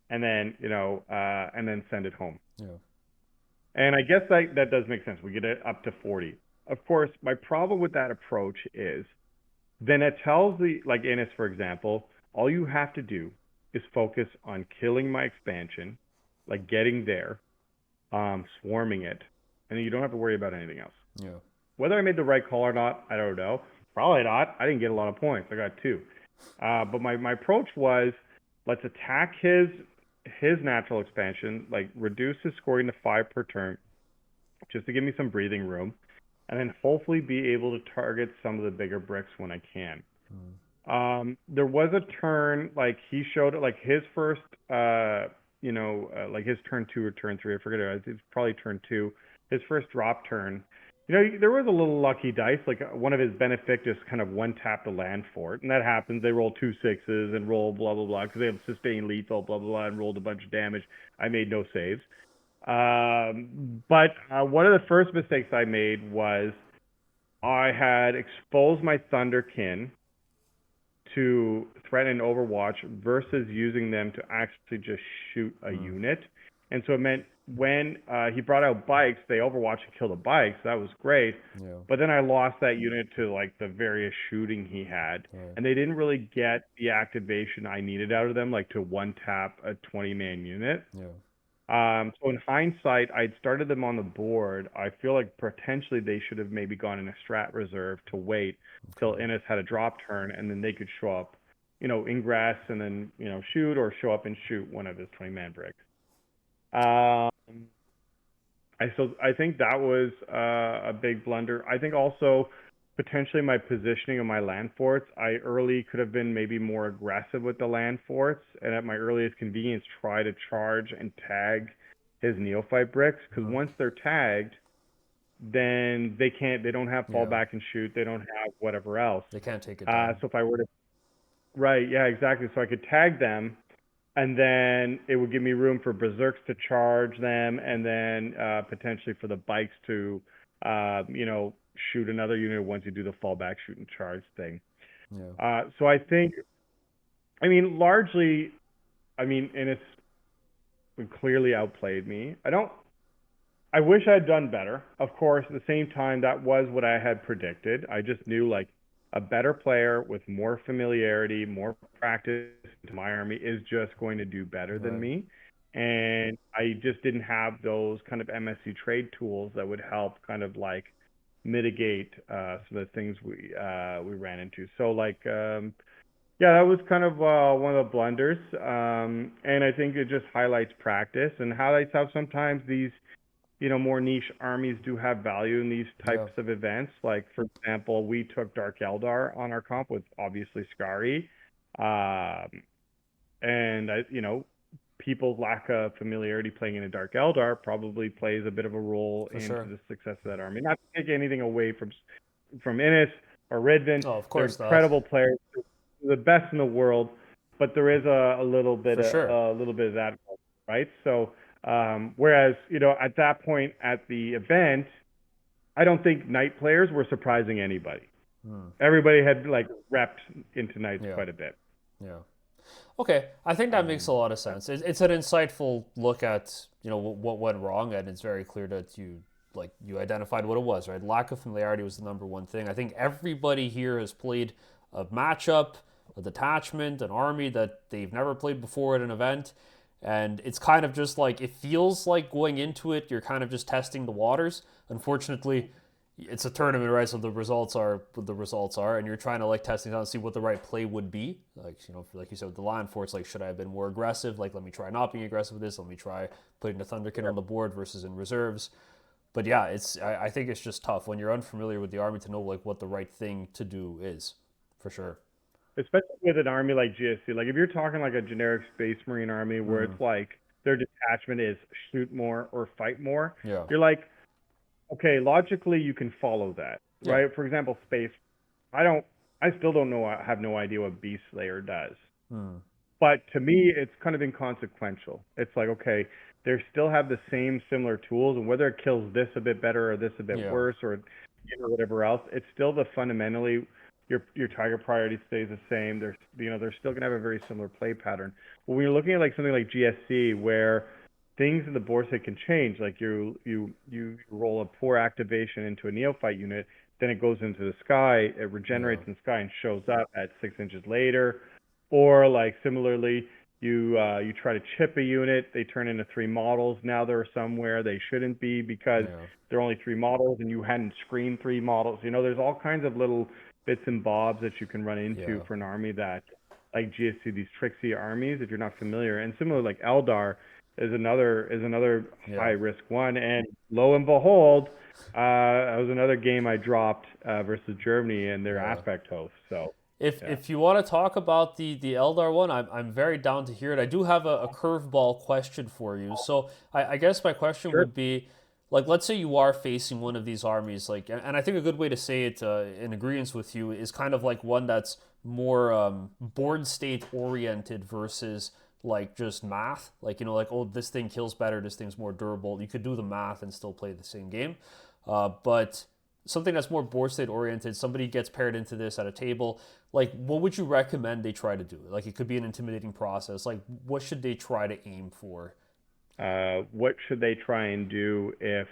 and then, and then send it home. Yeah. And I guess that does make sense. We get it up to 40. Of course, my problem with that approach is then it tells like Innis, for example, all you have to do is focus on killing my expansion, like getting there, swarming it, and then you don't have to worry about anything else. Yeah. Whether I made the right call or not, I don't know. Probably not. I didn't get a lot of points. I got 2. But my approach was, let's attack his natural expansion, like reduce his scoring to 5 per turn, just to give me some breathing room, and then hopefully be able to target some of the bigger bricks when I can. Hmm. There was a turn, like he showed it, like his first, like his turn 2 or turn 3, I forget it. It's probably turn 2. His first drop turn, there was a little lucky dice. Like, one of his Benefactors kind of one tapped the land for it, and that happens. They roll 2 6s and roll blah blah blah because they have sustained lethal blah blah blah and rolled a bunch of damage. I made no saves. But one of the first mistakes I made was I had exposed my Thunderkin to threaten Overwatch versus using them to actually just shoot a unit. And so it meant when he brought out bikes, they overwatch and kill the bikes. That was great. Yeah. But then I lost that unit to like the various shooting he had, Right. and they didn't really get the activation I needed out of them, like to one tap a 20-man unit. Yeah. So in hindsight, I'd started them on the board. I feel like potentially they should have maybe gone in a strat reserve to wait till Okay. Innis had a drop turn, and then they could show up, ingress and then, shoot, or show up and shoot one of his 20-man bricks. I think that was a big blunder. I think also potentially my positioning of my land forts. I early could have been maybe more aggressive with the land forts, and at my earliest convenience, try to charge and tag his neophyte bricks. Because Mhm. once they're tagged, then they don't have Yeah. fallback and shoot. They don't have whatever else. They can't take it down. So if I were to, right, yeah, exactly. So I could tag them, and then it would give me room for berserks to charge them, and then potentially for the bikes to, shoot another unit once you do the fallback shoot and charge thing. Yeah. So I think, largely, Innis clearly outplayed me. I wish I had done better. Of course, at the same time, that was what I had predicted. I just knew like a better player with more familiarity, more practice to my army is just going to do better than Right. me. And I just didn't have those kind of MSC trade tools that would help kind of like mitigate some of the things we ran into. So like yeah, that was kind of one of the blunders. And I think it just highlights practice and highlights how sometimes these more niche armies do have value in these Yeah. types of events. Like, for example, we took Dark Eldar on our comp with obviously Skari. And people's lack of familiarity playing in a Dark Eldar probably plays a bit of a role For into sure. the success of that army. Not to take anything away from Innis or Ridvan. Oh, of They're course not. incredible players, the best in the world, but there is a little bit For sure. of that, right? So whereas at that point at the event, I don't think Knight players were surprising anybody. Everybody had like repped into Knights Yeah. quite a bit. Yeah. Okay, I think that makes a lot of Yeah. sense. It's an insightful look at what went wrong, and it's very clear that you identified what it was. Right, lack of familiarity was the number one thing. I think everybody here has played a matchup, a detachment, an army that they've never played before at an event, and it's kind of just like it feels like going into it, you're kind of just testing the waters. Unfortunately, it's a tournament, right? So the results are what the results are, and you're trying to like testing out and see what the right play would be. Like like you said with the land force, like should I have been more aggressive? Like let me try not being aggressive with this. Let me try putting the Thunderkin on the board versus in reserves. But yeah, I think it's just tough when you're unfamiliar with the army to know like what the right thing to do is, for sure. Especially with an army like GSC. Like if you're talking like a generic Space Marine army where it's like their detachment is shoot more or fight more, Yeah. you're like, okay, logically you can follow that, Yeah. right? For example, Space. I still don't know. I have no idea what Beast Slayer does. But to me, it's kind of inconsequential. It's like, okay, they still have the same similar tools, and whether it kills this a bit better or this a bit Yeah. worse or whatever else, it's still the fundamentally your target priority stays the same. They're still gonna have a very similar play pattern. But when you're looking at like something like GSC, where things in the board state can change, like you roll a poor activation into a neophyte unit, then it goes into the sky, it regenerates in the sky and shows up at 6 inches later. Or like similarly, you try to chip a unit, they turn into 3 models. Now they're somewhere they shouldn't be because Yeah. they're only 3 models and you hadn't screened 3 models. There's all kinds of little bits and bobs that you can run into Yeah. for an army that, like GSC, these tricksy armies, if you're not familiar. And similar, like Eldar is another Yeah. high risk one. And lo and behold, that was another game I dropped versus Germany and their Yeah. aspect host. So. If you want to talk about the Eldar one, I'm very down to hear it. I do have a curveball question for you. So I guess my question Sure. would be, like, let's say you are facing one of these armies, like, and I think a good way to say it in agreement with you is kind of like one that's more board state oriented versus like just math. Like like oh this thing kills better, this thing's more durable. You could do the math and still play the same game, but something that's more board state oriented, somebody gets paired into this at a table, like what would you recommend they try to do? Like it could be an intimidating process. Like what should they try to aim for? What should they try and do if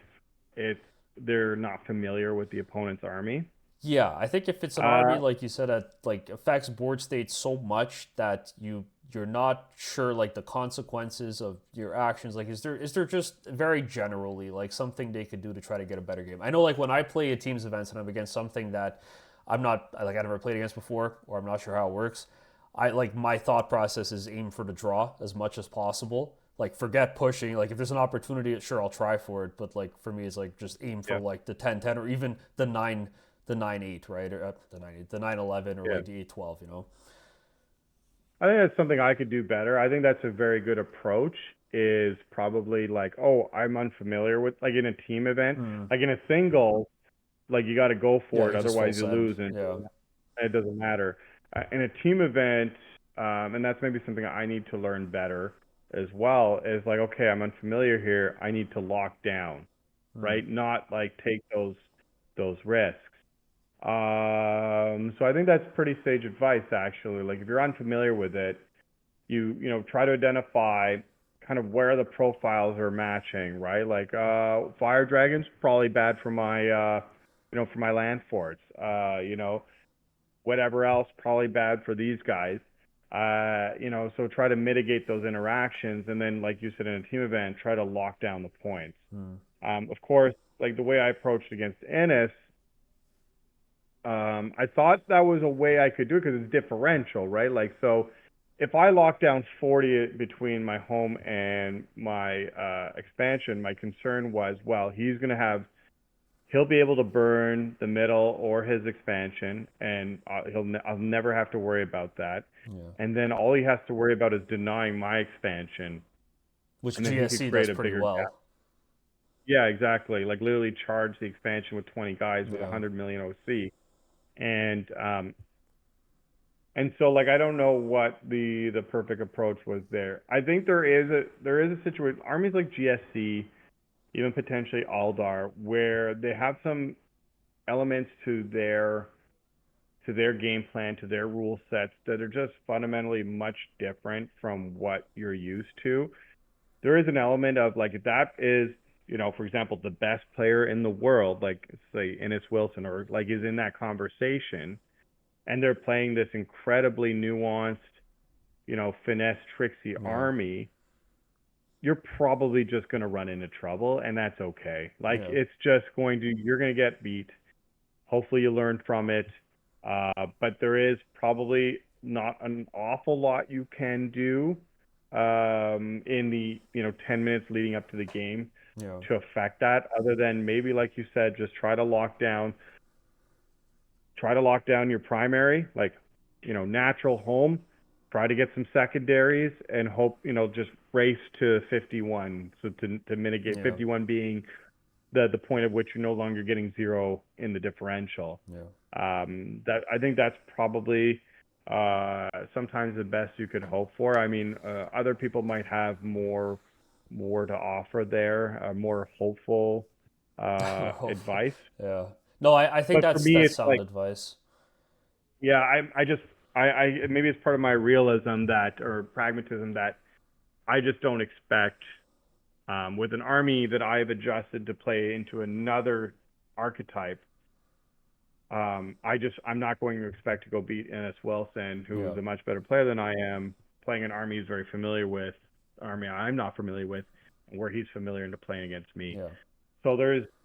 it's they're not familiar with the opponent's army? Yeah, I think if it's an army, Uh, like you said, that like affects board state so much that you're not sure like the consequences of your actions. Like, is there just very generally like something they could do to try to get a better game? I know like when I play at teams events and I'm against something that I never played against before, or I'm not sure how it works. I like my thought process is aim for the draw as much as possible. Like forget pushing. Like if there's an opportunity, sure I'll try for it. But like for me, it's like just aim for yeah, like the 10-10 or even the 9-8, right? Or the 9-8, the 9-11 or yeah. like the 8-12. I think that's something I could do better. I think that's a very good approach. Is probably like, oh, I'm unfamiliar with like in a team event, Mm. like in a single, like you got to go Yeah, for it, you just full otherwise you send. lose, and Yeah. it doesn't matter. In a team event, and that's maybe something I need to learn better as well. Is like, okay, I'm unfamiliar here. I need to lock down, Mm. right? Not like take those risks. So I think that's pretty sage advice, actually. Like if you're unfamiliar with it, you try to identify kind of where the profiles are matching, right? Like fire dragons probably bad for my for my land forts. Whatever else probably bad for these guys. So try to mitigate those interactions, and then like you said in a team event, try to lock down the points. Mm. Of course, like the way I approached against Ennis, I thought that was a way I could do it because it's differential, right? Like, so if I lock down 40 between my home and my expansion, my concern was, well, he'll be able to burn the middle or his expansion, and I'll never have to worry about that. Yeah. And then all he has to worry about is denying my expansion, Which and then he could GSC does create a pretty bigger gap. well. Yeah, exactly. Like literally charge the expansion with 20 guys with Yeah. 100 million OC. And so like I don't know what the perfect approach was there. I think there is a situation armies like GSC, even potentially Aldar, where they have some elements to their game plan, to their rule sets that are just fundamentally much different from what you're used to. There is an element of like if that is, for example, the best player in the world, like say Ennis Wilson, or like is in that conversation, and they're playing this incredibly nuanced, finesse, tricksy Yeah. army, you're probably just going to run into trouble, and that's okay. Like Yeah. you're going to get beat. Hopefully, you learn from it. But there is probably not an awful lot you can do in the 10 minutes leading up to the game Yeah. to affect that, other than maybe, like you said, just try to lock down your primary, like, natural home. Try to get some secondaries and hope, just race to 51. So to mitigate Yeah. 51 being the point at which you're no longer getting zero in the differential. Yeah. That I think that's probably sometimes the best you could hope for. I mean, other people might have more to offer there, more hopeful advice. Yeah. No, I think But for that's me, that's it's sound like, advice. yeah, I just I maybe it's part of my realism that or pragmatism that I just don't expect with an army that I've adjusted to play into another archetype. I'm not going to expect to go beat Ennis Wilson, who's Yeah. a much better player than I am, playing an army he's very familiar with, army I'm not familiar with, and where he's familiar into playing against me. Yeah. So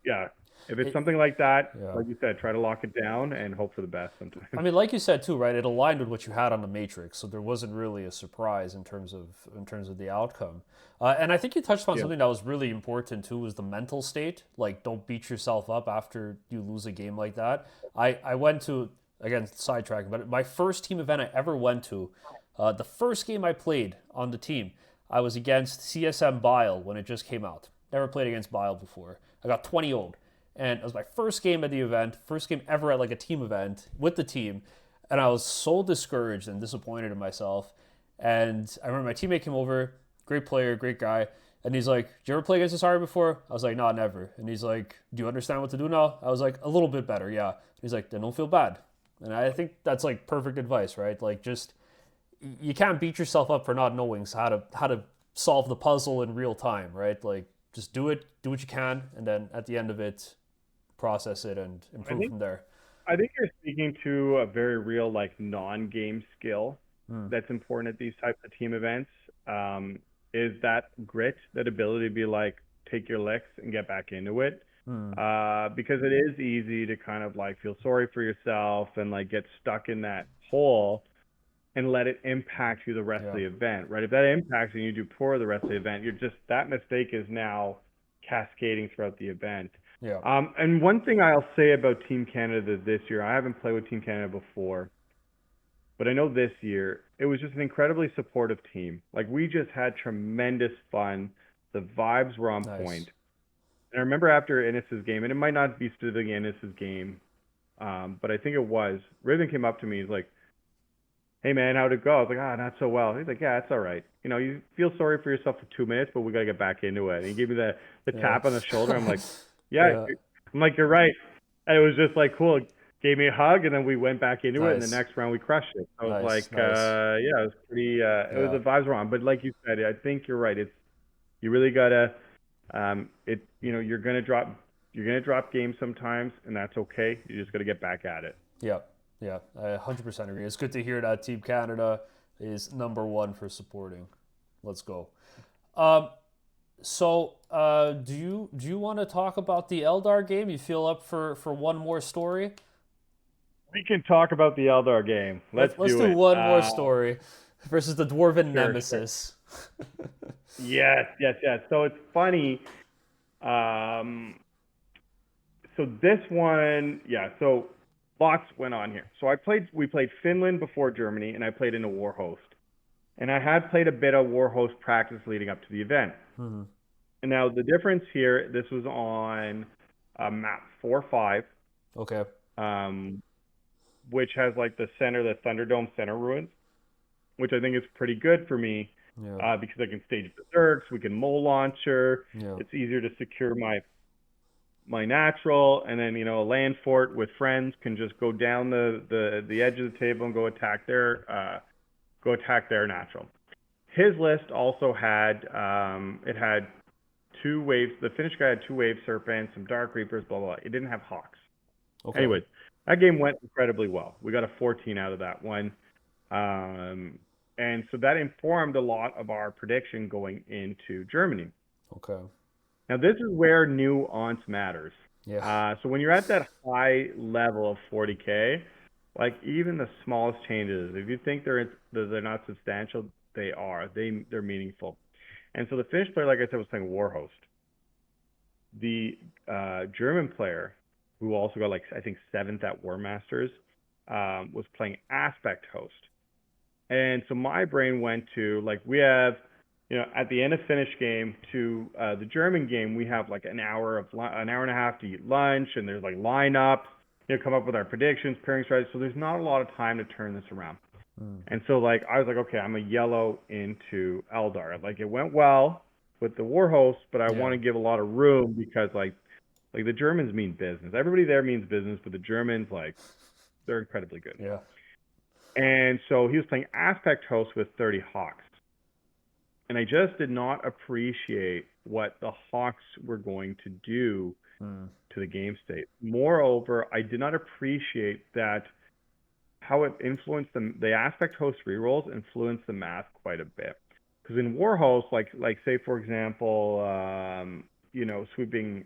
yeah, if it's It, something like that, yeah. like you said, try to lock it down and hope for the best I sometimes. mean, like you said too, right? It aligned with what you had on the Matrix, so there wasn't really a surprise in terms of the outcome. And I think you touched on Yeah, something that was really important too, was the mental state. Like, don't beat yourself up after you lose a game like that. I went to, again, sidetracking, but my first team event I ever went to, the first game I played on the team, I was against CSM Bile when it just came out. Never played against Bile before. I got 20 old. And it was my first game at the event, first game ever at like a team event with the team. And I was so discouraged and disappointed in myself. And I remember my teammate came over, great player, great guy. And he's like, "Did you ever play against this army before?" I was like, "No, never." And he's like, "Do you understand what to do now?" I was like, "A little bit better, yeah." He's like, "Then don't feel bad." And I think that's like perfect advice, right? Like, just you can't beat yourself up for not knowing how to solve the puzzle in real time, right? Like just do what you can, and then at the end of it, process it and I improve think from there. I think you're speaking to a very real like non-game skill Hmm. that's important at these types of team events. Is that grit, that ability to be like take your licks and get back into it. Hmm. Because it is easy to kind of like feel sorry for yourself and like get stuck in that hole and let it impact you the rest of Yeah. the event, right? If that impacts and you do poor the rest of the event, you're just that mistake is now cascading throughout the event. Yeah. And one thing I'll say about Team Canada this year, I haven't played with Team Canada before, but I know this year it was just an incredibly supportive team. Like we just had tremendous fun. The vibes were on Nice. point. And I remember after Innis's game, and it might not be specifically Innis's game, but I think it was. Riven came up to me. He's like, "Hey man, how'd it go?" I was like, "Ah, not so well." He's like, "Yeah, it's all right. You know, you feel sorry for yourself for 2 minutes, but we gotta get back into it." And he gave me the Yeah. tap on the shoulder. I'm like, "Yeah." Yeah. I'm like, "You're right." And it was just like cool. Gave me a hug, and then we went back into it. And the Nice. next round, we crushed it. So I was Nice. like, Nice. yeah, it was pretty. It was Yeah. the vibes were on. But like you said, I think you're right. It's you really gotta. You're gonna drop games sometimes, and that's okay. You just gotta get back at it. Yeah. Yeah. I 100% agree. It's good to hear that Team Canada is number one for supporting. Let's go. Um, do you want to talk about the Eldar game? You feel up for one more story? We can talk about the Eldar game. Let's Let's do do it. one more story versus the Dwarven Sure, sure. Nemesis. Yes, yes, yes. So it's funny. Um, so this one, yeah. So lots went on here. So we played Finland before Germany, and I played in a war host. And I had played a bit of war host practice leading up to the event. Hmm. And now the difference here, this was on map 4-5, Okay. um, which has like the Thunderdome center ruins, which I think is pretty good for me Yeah. because I can stage berserks, we can mole launcher. Yeah. It's easier to secure my natural, and then a land fort with friends can just go down the edge of the table and go attack their natural. His list also had it had two waves. The Finnish guy had two wave serpents, some dark reapers, blah blah blah. It didn't have hawks. Okay. Anyways, that game went incredibly well. We got a 14 out of that one. Um, and so that informed a lot of our prediction going into Germany. Okay. Now, this is where nuance matters. Yeah. So when you're at that high level of 40K, like even the smallest changes, if you think they're not substantial, they are. They're meaningful. And so the Finnish player, like I said, was playing Warhost. The German player, who also got like I think seventh at War Masters, was playing Aspect Host. And so my brain went to like we have, at the end of Finnish game to the German game, we have like an hour and a half to eat lunch, and there's like lineups, come up with our predictions, pairing strategies. So there's not a lot of time to turn this around. Mm. And so like I was like, okay, I'm a yellow into Eldar. Like it went well with the war host, but I Yeah. want to give a lot of room because like the Germans mean business. Everybody there means business, but the Germans like they're incredibly good. Yeah. And so he was playing Aspect Host with 30 Hawks. And I just did not appreciate what the Hawks were going to do Mm. to the game state. Moreover, I did not appreciate that how it influenced the Aspect Host rerolls influenced the math quite a bit. Because in Warhost, like say for example, sweeping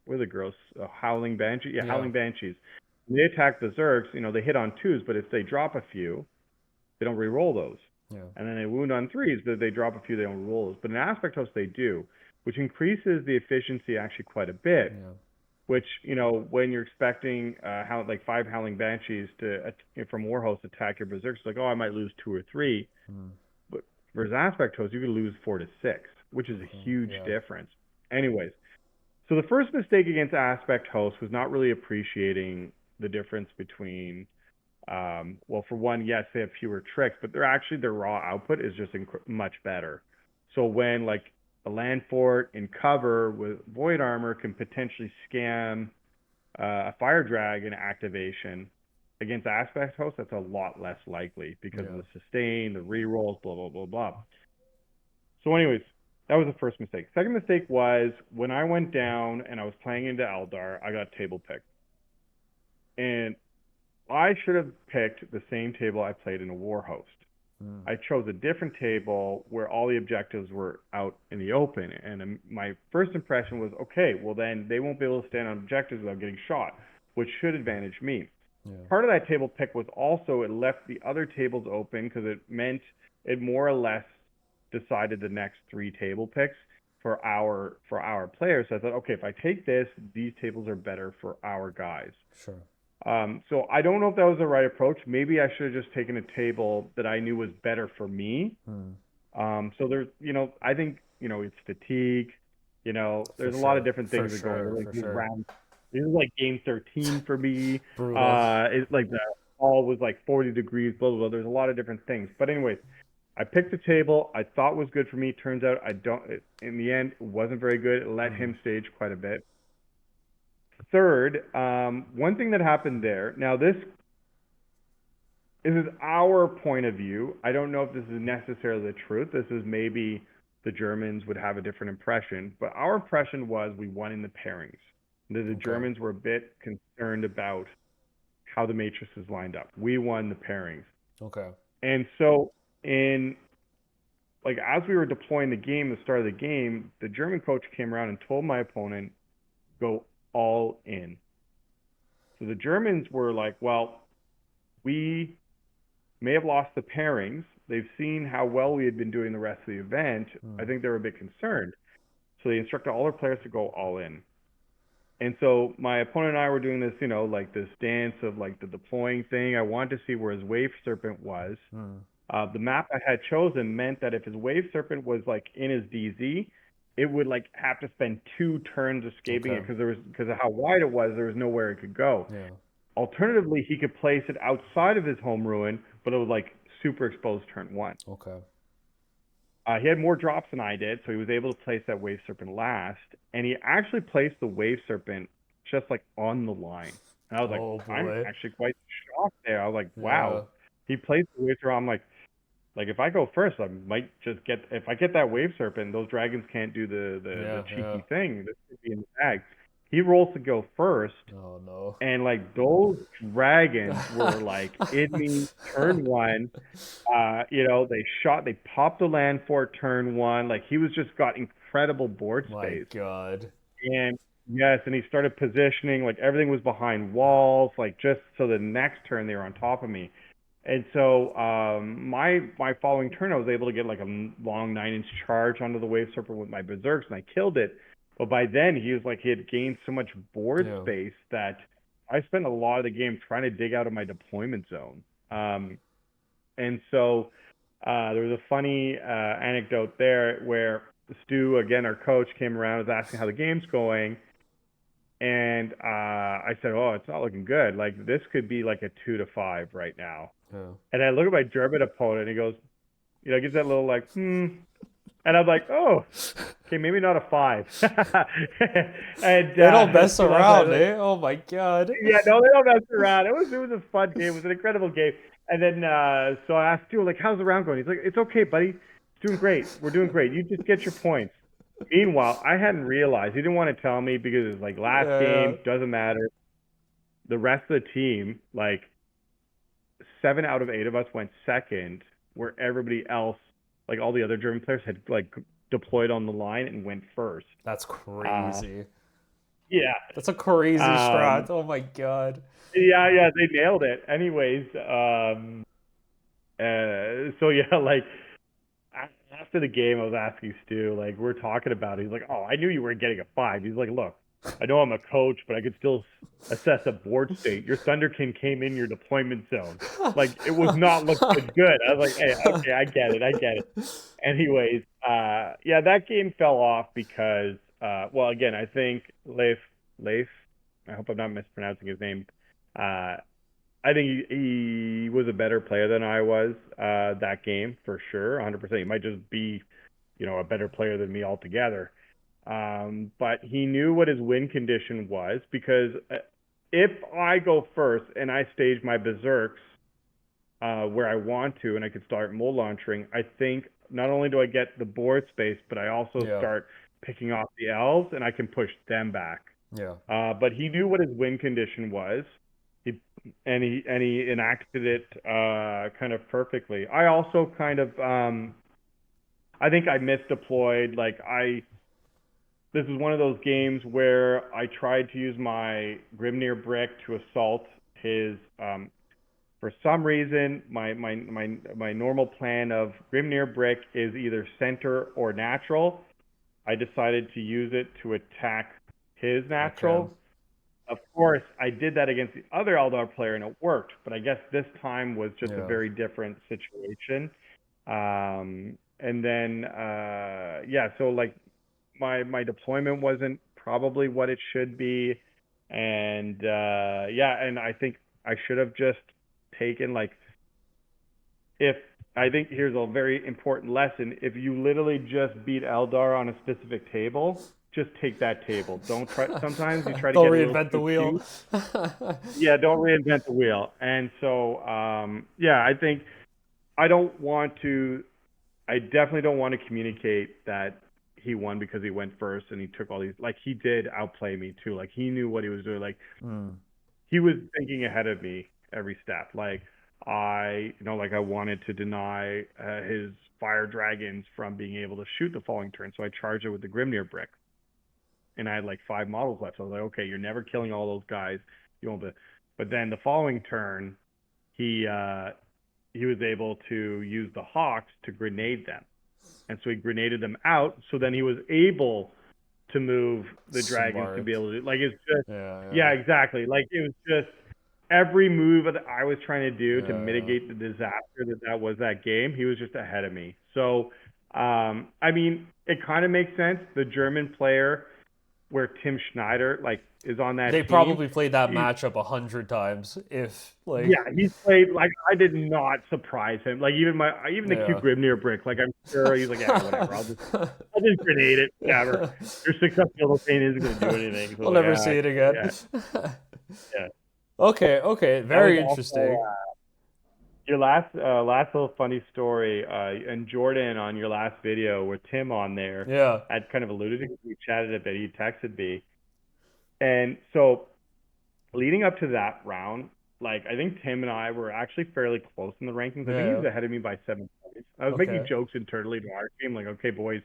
what are the girls? Howling Banshee? Yeah, Yeah. Howling Banshees. When they attack berserks, they hit on twos, but if they drop a few, they don't re-roll those. Yeah. And then they wound on threes, but if they drop a few, they don't roll those. But in Aspect Host, they do, which increases the efficiency actually quite a bit. Yeah. Which, when you're expecting like 5 Howling Banshees from Warhost attack your berserks, it's like, oh, I might lose 2 or 3. Mm. But versus Aspect Host, you could lose 4 to 6, which is a huge Yeah. difference. Anyways, so the first mistake against Aspect Host was not really appreciating the difference between, well, for one, yes, they have fewer tricks, but their raw output is just much better. So when like a land fort in cover with void armor can potentially scam a fire dragon activation against Aspect Host, that's a lot less likely because of Yeah. the sustain, the rerolls, blah blah blah blah. So, anyways, that was the first mistake. Second mistake was when I went down and I was playing into Eldar, I got table picked. And I should have picked the same table I played in a war host. I chose a different table where all the objectives were out in the open. And my first impression was, okay, well, then they won't be able to stand on objectives without getting shot, which should advantage me. Yeah. Part of that table pick was also it left the other tables open because it meant it more or less decided the next three table picks for our players. So I thought, okay, if I take this, these tables are better for our guys. Sure. So I don't know if that was the right approach. Maybe I should have just taken a table that I knew was better for me. So there's, I think, it's fatigue. There's a lot of different things that go into like these rounds. This is like game 13 for me. Brutal. It's like the ball was like 40 degrees, blah, blah, blah. There's a lot of different things. But anyways, I picked a table I thought was good for me. Turns out in the end, it wasn't very good. It let him stage quite a bit. Third, one thing that happened there. Now this is our point of view. I don't know if this is necessarily the truth. This is maybe the Germans would have a different impression, but our impression was we won in the pairings. The Germans were a bit concerned about how the matrices lined up. We won the pairings. Okay. And so as we were deploying the game, the start of the game, the German coach came around and told my opponent, go all in. So the Germans were like, well, we may have lost the pairings. They've seen how well we had been doing the rest of the event. I think they were a bit concerned. So they instructed all their players to go all in. And so my opponent and I were doing this, like this dance of like the deploying thing. I wanted to see where his wave serpent was. The map I had chosen meant that if his wave serpent was like in his DZ, it would like have to spend 2 turns escaping it because of how wide it was. There was nowhere it could go. Yeah. Alternatively, he could place it outside of his home ruin, but it was like super exposed turn 1. Okay. He had more drops than I did, so he was able to place that wave serpent last, and he actually placed the wave serpent just like on the line. And I was like, I'm actually quite shocked there. I was like, wow. He placed the wave serpent. I'm like if I go first, I might just get, if I get that wave serpent, those dragons can't do the cheeky thing. This could be in the bag. He rolls to go first. Oh no. And like those dragons were like in me turn 1. They popped the land fort turn 1. Like he was just got incredible board space. My God. And yes, and he started positioning, like everything was behind walls, like just so the next turn they were on top of me. And so my following turn, I was able to get like a long 9-inch charge onto the wave serpent with my berserks, and I killed it. But by then, he had gained so much board space that I spent a lot of the game trying to dig out of my deployment zone. And so there was a funny anecdote there where Stu, again, our coach, came around, was asking how the game's going. And I said, oh, it's not looking good. Like, this could be like a 2-5 right now. Yeah. And I look at my German opponent, and he goes, gives that little like, And I'm like, oh, okay, maybe not a 5. And they don't mess around, eh? Oh my God. Yeah, no, they don't mess around. It was a fun game. It was an incredible game. And then so I asked Stu, like, how's the round going? He's like, it's okay, buddy. It's doing great. We're doing great. You just get your points. Meanwhile, I hadn't realized. He didn't want to tell me because it was like last game, doesn't matter. The rest of the team, like 7 out of 8 of us went second, where everybody else, like all the other German players, had like deployed on the line and went first. That's crazy. Yeah. That's a crazy strat. Oh my God. Yeah, they nailed it. Anyways, so yeah, like after the game, I was asking Stu, like we're talking about it. He's like, oh, I knew you were getting a 5. He's like, look, I know I'm a coach, but I could still assess a board state. Your Thunderkin came in your deployment zone. Like, it was not looking good. I was like, hey, okay, I get it. Anyways, that game fell off because, well, again, I think Leif, I hope I'm not mispronouncing his name. I think he was a better player than I was that game, for sure, 100%. He might just be, a better player than me altogether. But he knew what his win condition was, because if I go first and I stage my berserks where I want to, and I could start mold launching, I think not only do I get the board space, but I also Yeah. start picking off the elves, and I can push them back. Yeah. But he knew what his win condition was. He he enacted it kind of perfectly. I also kind of I think I misdeployed. This is one of those games where I tried to use my Grimnir brick to assault his. For some reason, my normal plan of Grimnir brick is either center or natural. I decided to use it to attack his natural. Okay. Of course, I did that against the other Eldar player and it worked, but I guess this time was just a Yeah. very different situation. And then, yeah, so like my deployment wasn't probably what it should be. And yeah, and I think I should have just taken like, if I think here's a very important lesson. If you literally just beat Eldar on a specific table, just take that table. Don't try. Sometimes you try to Don't get a little reinvent the too wheel. cute. Yeah, don't reinvent the wheel. And so, yeah, I think I don't want to. I definitely don't want to communicate that he won because he went first and he took all these. Like he did outplay me too. Like he knew what he was doing. Like he was thinking ahead of me every step. Like like I wanted to deny his fire dragons from being able to shoot the following turn, so I charged it with the Grimnir brick, and I had like 5 models left. So I was like, okay, you're never killing all those guys. You won't. But then the following turn, he was able to use the hawks to grenade them, and so he grenaded them out. So then he was able to move the dragons to be Smart. able to, like, it's just, yeah, Yeah. exactly. Like it was just every move that I was trying to do to Yeah. mitigate the disaster that was that game. He was just ahead of me. So, I mean, it kind of makes sense. The German player where Tim Schneider like is on They that team. probably played that He's, matchup 100 times. If like, yeah, he's played like I did not surprise him. Like even the cute yeah. Grimnir brick. Like I'm sure he's like, yeah, whatever. I'll just grenade it. Whatever. Your 6-up field pain isn't going to do anything. So We'll like, never see it again. yeah, yeah. Okay. Okay. That was Very also interesting. your last little funny story. And Jordan on your last video with Tim on there Yeah. had kind of alluded to. We chatted a bit. He texted me, and so leading up to that round, like I think Tim and I were actually fairly close in the rankings. I think he Yeah. was ahead of me by 7 points. I was making Okay. jokes internally to our team, like, okay, boys,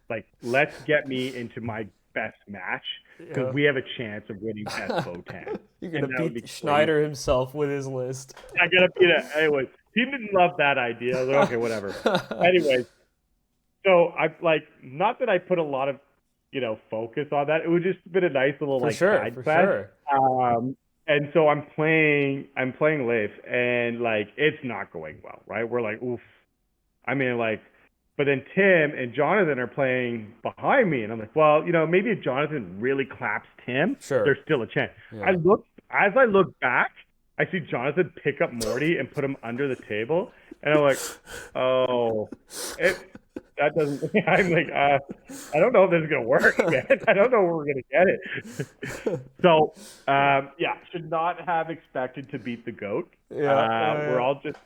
like let's get me into my best match because Yeah. we have a chance of winning best Votann, You're and gonna that would be beat crazy. Schneider himself with his list. I gotta beat it. Anyways, he didn't love that idea. I was like, okay, whatever. Anyways, so I like not that I put a lot of focus on that. It was just been a nice little For like sure. side For quest. sure. And so I'm playing Leif, and like it's not going well, right? We're like, oof. I mean, like, but then Tim and Jonathan are playing behind me, and I'm like, well, maybe if Jonathan really claps Tim, Sure. there's still a chance. Yeah. As I look back, I see Jonathan pick up Morty and put him under the table, and I'm like, oh, that doesn't. I'm like, I don't know if this is gonna work, man. I don't know where we're gonna get it. So, yeah, should not have expected to beat the goat. Yeah. We're all just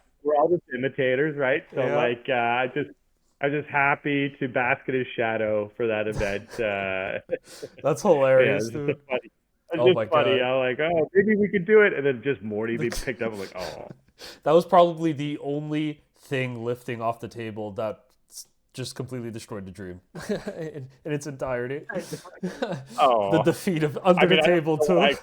imitators, right? So, Yeah. like, I'm just happy to bask in his shadow for that event. That's Yeah, hilarious, it's just dude. funny. It's Oh just my funny. god. I'm like, oh, maybe we could do it, and then just Morty be picked up. I'm like, oh, That was probably the only thing lifting off the table that just completely destroyed the dream in its entirety. The oh. defeat of I under the mean, table too. I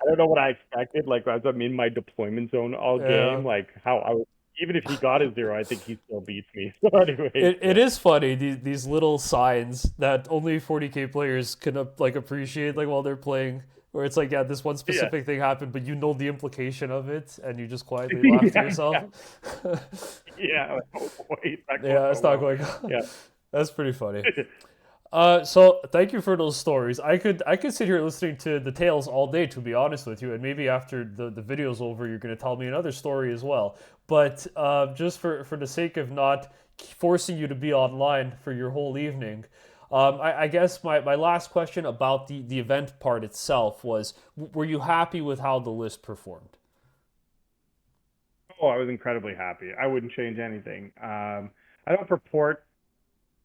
don't know what I expected. Like as I'm in my deployment zone all Yeah. game, like how I was. Even if he got a 0, I think he still beats me. So, anyways, It is funny these little signs that only 40K players can like appreciate like while they're playing, where it's like, yeah, this one yeah, specific thing happened, but you know the implication of it and you just quietly laugh to yeah, yourself. yeah, yeah. Like, oh boy, it's not going Yeah, so it's not well. going. Yeah, That's pretty funny. So thank you for those stories. I could sit here listening to the tales all day, to be honest with you, and maybe after the video's over, you're gonna tell me another story as well. But just for the sake of not forcing you to be online for your whole evening, I guess my last question about the event part itself was: were you happy with how the list performed? oh, I was incredibly happy. I wouldn't change anything. I don't purport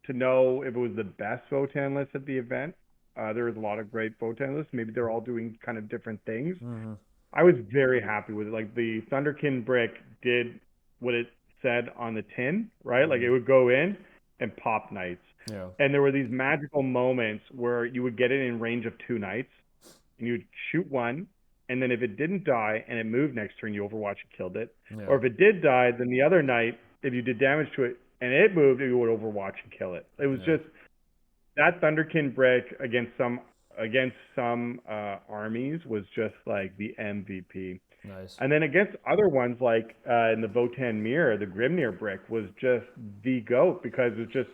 to know if it was the best Votann list at the event. There was a lot of great Votann lists. Maybe they're all doing kind of different things. Hmm. I was very happy with it. Like the Thunderkin brick did what it said on the tin, right? Like Hmm. it would go in and pop knights. Yeah. And there were these magical moments where you would get it in range of two knights and you'd shoot one. And then if it didn't die and it moved next turn, you Overwatch and killed it. Or Yeah. if it did die, then the other knight, if you did damage to it and it moved, you would Overwatch and kill it. It was Yeah. just that Thunderkin brick against some armies was just like the MVP. Nice. And then against other ones like in the Votann Mirror, the Grimnir brick was just the goat because it's just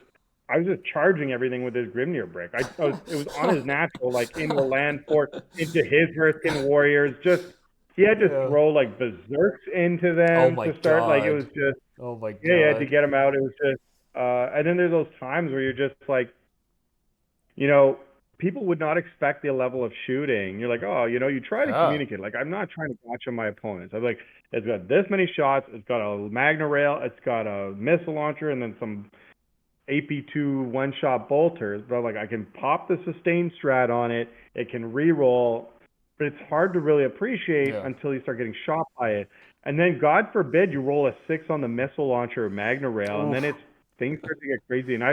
I was just charging everything with his Grimnir brick. It was on his natural like into the land fort into his Earthkin warriors. Just he had to Yeah. throw like berserks into Oh them my to start. Like it was God. just Oh my yeah, you had to God. get him out. It was just and then there's those times where you're just like you know, people would not expect the level of shooting. You're like, oh, you try to Yeah. communicate. Like, I'm not trying to watch on my opponents. I'm like, it's got this many shots. It's got a Magna Rail. It's got a missile launcher, and then some AP2 one-shot bolters. But like, I can pop the sustain strat on it. It can re-roll, but it's hard to really appreciate Yeah. until you start getting shot by it. And then, God forbid, you roll a 6 on the missile launcher or Magna Rail, and then Oof. it's things start to get crazy. And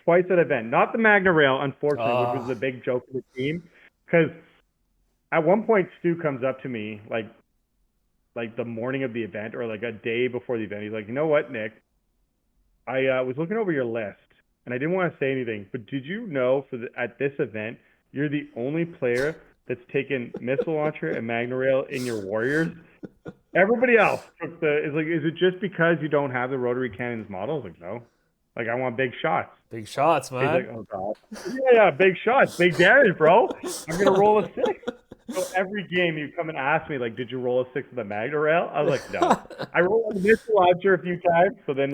twice at event, not the Magna Rail, unfortunately, which was the Ah. big joke of the team, because at one point Stu comes up to me like the morning of the event or like a day before the event. He's like, you know what, Nick? I was looking over your list and I didn't want to say anything, but did you know at this event you're the only player that's taken missile launcher and Magna Rail in your warriors? Everybody else took is it just because you don't have the rotary cannons model? I was like, no. Like I want big shots. Big shots, He's man. like, oh god. Yeah, big shots, big damage, bro. I'm gonna roll a 6. So every game you come and ask me, like, did you roll a 6 with the Magna Rail? I was like, no. I rolled a missile launcher a few times. So then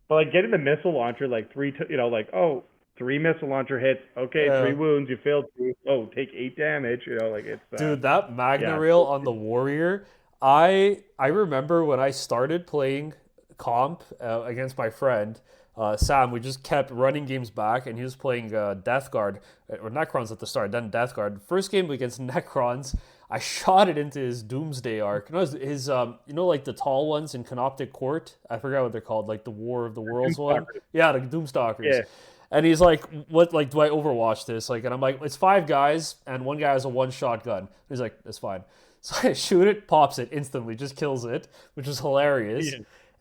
but like getting the missile launcher, like like, oh, 3 missile launcher hits. Okay, 3 Yeah. wounds, you failed 2. Oh, take 8 damage. Like it's Dude, that Magna yeah. Rail on the Warrior, I remember when I started playing comp against my friend Sam. We just kept running games back, and he was playing Death Guard or Necrons at the start, then Death Guard. First game against Necrons, I shot it into his Doomsday arc. His like the tall ones in Canoptic Court. I forgot what they're called, like the War of the Worlds one. Doomstalkers. Yeah, the Doomstalkers. Yeah. And he's like, "What? Like, do I Overwatch this?" Like, and I'm like, "It's 5 guys, and one guy has a one-shot gun." He's like, "That's fine." So I shoot it, pops it instantly, just kills it, which is hilarious. Yeah.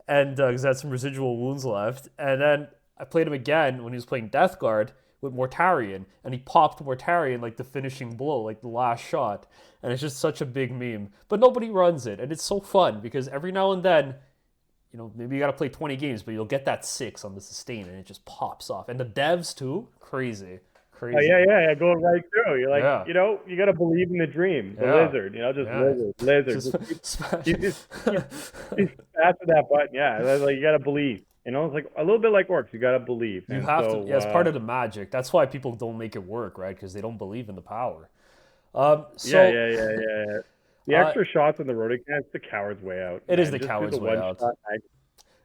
And because had some residual wounds left. And then I played him again when he was playing Death Guard with Mortarion, and he popped Mortarion like the finishing blow, like the last shot. And it's just such a big meme. But nobody runs it, and it's so fun because every now and then maybe you got to play 20 games, but you'll get that 6 on the sustain and it just pops off. And the devs too, crazy. Oh Crazy. yeah, going right through. You're like, Yeah. you got to believe in the dream. The Yeah. lizard, just Yeah. lizard. Just Just keep after that button. Yeah, like you got to believe. It's like a little bit like orcs. You got to believe. you And have to. so, Yeah, it's part of the magic. That's why people don't make it work, right? Because they don't believe in the power. yeah, So yeah. The uh, extra shots on the Rotocan, it's the coward's way out. it is Man. the Just do coward's the way one out. shot.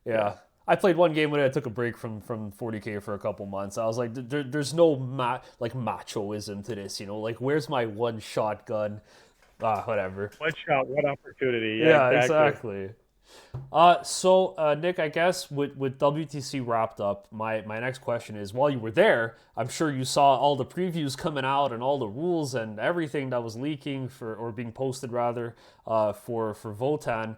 Yeah. I played one game when I took a break from 40K for a couple months. I was like, there's no machoism to this, Like, where's my one shotgun? Whatever. One shot, one opportunity. Yeah, Yeah, exactly. exactly. Nick, I guess with WTC wrapped up, my next question is: while you were there, I'm sure you saw all the previews coming out and all the rules and everything that was leaking or being posted rather, for Votann.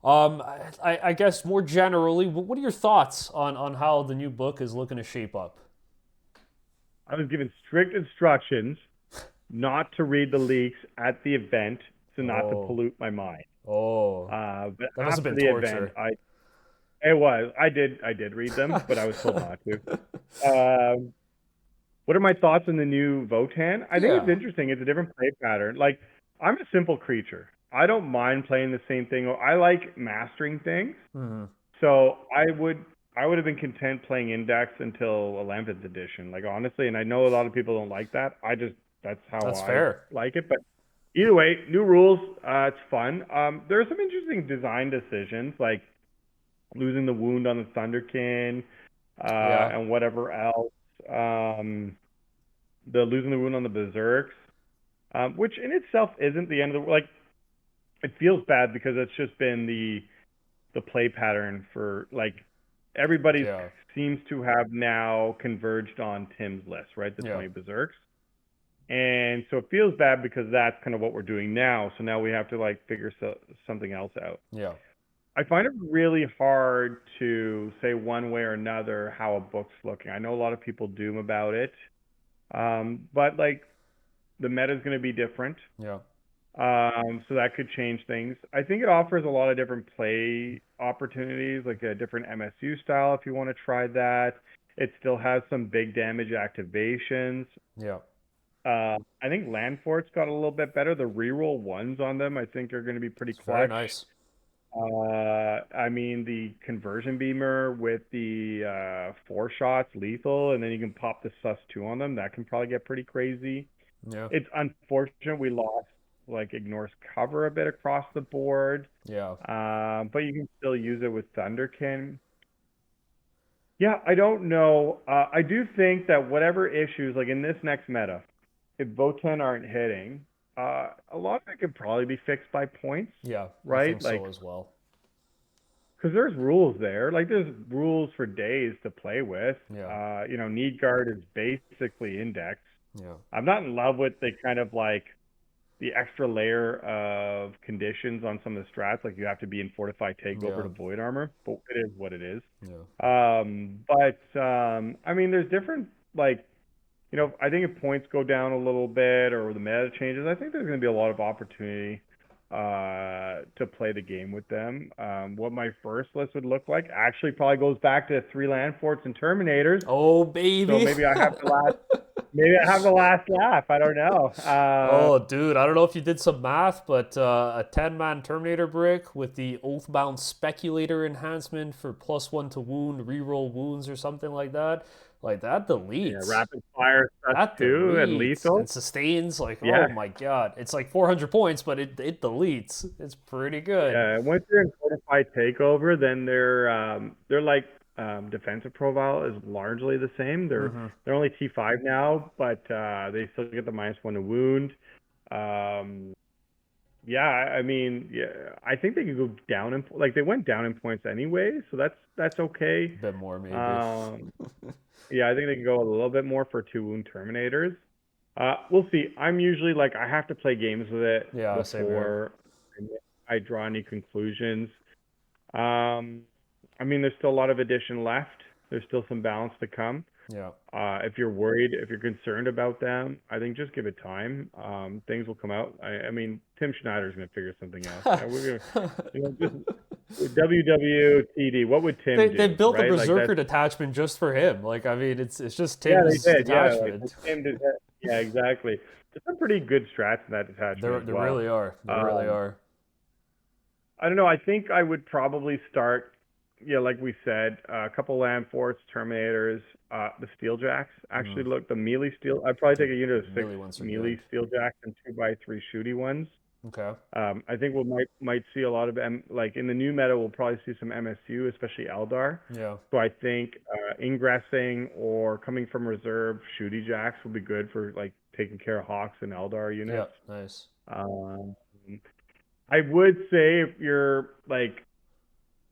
I guess more generally, what are your thoughts on how the new book is looking to shape up? I was given strict instructions not to read the leaks at the event, so not to Oh, pollute my mind. oh, But that must have after been the event, torture. I did read them, but I was told not to. Um, what are my thoughts on the new Votann? I think it's Yeah. interesting. It's a different play pattern. Like I'm a simple creature. I don't mind playing the same thing. I like mastering things. Hmm. So I would have been content playing Index until 11th edition. Like honestly, and I know a lot of people don't like that. That's how That's I fair. like it. But either way, new rules. It's fun. There are some interesting design decisions, like losing the wound on the Thunderkin. Yeah, and whatever else. The losing the wound on the berserks, which in itself isn't the end of the like. It feels bad because it's just been the play pattern for like everybody yeah, seems to have now converged on Tim's list, right? The yeah, 20 berserks. And so it feels bad because that's kind of what we're doing now. So now we have to like figure something else out. yeah, I find it really hard to say one way or another how a book's looking. I know a lot of people doom about it, but like the meta is going to be different. yeah, So that could change things. I think it offers a lot of different play opportunities, like a different MSU style if you want to try that. It still has some big damage activations. yeah. I think land forts got a little bit better. The reroll ones on them, I think, are going to be pretty It's very clutch. nice. I mean, the conversion beamer with the 4 shots lethal, and then you can pop the sus 2 on them. That can probably get pretty crazy. Yeah, It's unfortunate we lost like ignores cover a bit across the board, yeah. but you can still use it with Thunderkin. Yeah, I don't know. I do think that whatever issues, like in this next meta, if Votann aren't hitting, a lot of it could probably be fixed by points, Yeah, I right? think so Like, as well. because there's rules there. Like, there's rules for days to play with. Yeah, Need guard is basically index. yeah, I'm not in love with the kind of like the extra layer of conditions on some of the strats, like you have to be in fortified takeover yeah, to void armor, but it is what it is. yeah. But I mean, there's different like I think if points go down a little bit or the meta changes, I think there's going to be a lot of opportunity to play the game with them. What my first list would look like actually probably goes back to 3 land forts and terminators. Oh, So baby. maybe I have the last laugh. I don't know. Oh, dude, I don't know if you did some math, but a 10-man Terminator brick with the Oathbound Speculator enhancement for +1 to wound, reroll wounds or something like that Yeah, deletes. rapid fire stuff That too and deletes lethal. and sustains. Like, oh Yeah, my god, it's like 400 points, but it deletes. It's pretty good. yeah. Once you're in fortified takeover, then they're like defensive profile is largely the same. Mm-hmm. They're only T5 now, but they still get the -1 to wound. Um, yeah, I mean, yeah, I think they could go down in like they went down in points anyway, so that's okay. A bit more maybe. Um, yeah, I think they can go a little bit more for 2 wound terminators. We'll see. I'm usually like I have to play games with it Yeah, same here. before I draw any conclusions. Um, I mean, there's still a lot of addition left. There's still some balance to come. Yeah. If you're worried, if you're concerned about them, I think just give it time. Things will come out. I mean, Tim Schneider's going to figure something out. We're going to, just WWTD. What would Tim They do, built the right? Like Berserker that's detachment just for him. Like, I mean, it's just yeah, they Tim's did. Yeah, like detachment. Tim did that. Yeah, exactly. There's some pretty good strats in that detachment as There well. really are. There really Um, are. I don't know. I think I would probably start, yeah, like we said, a couple land forts, terminators, the steeljacks. Actually, Mm. look, the melee steel. I'd probably take a unit of The six melee ones are melee good. steeljacks and 2x3 shooty ones. Okay. I think we might see a lot of like in the new meta, we'll probably see some MSU, especially Eldar. Yeah. So I think ingressing or coming from reserve shooty jacks will be good for like taking care of Hawks and Eldar Yeah. units. Nice. Um, I would say if you're like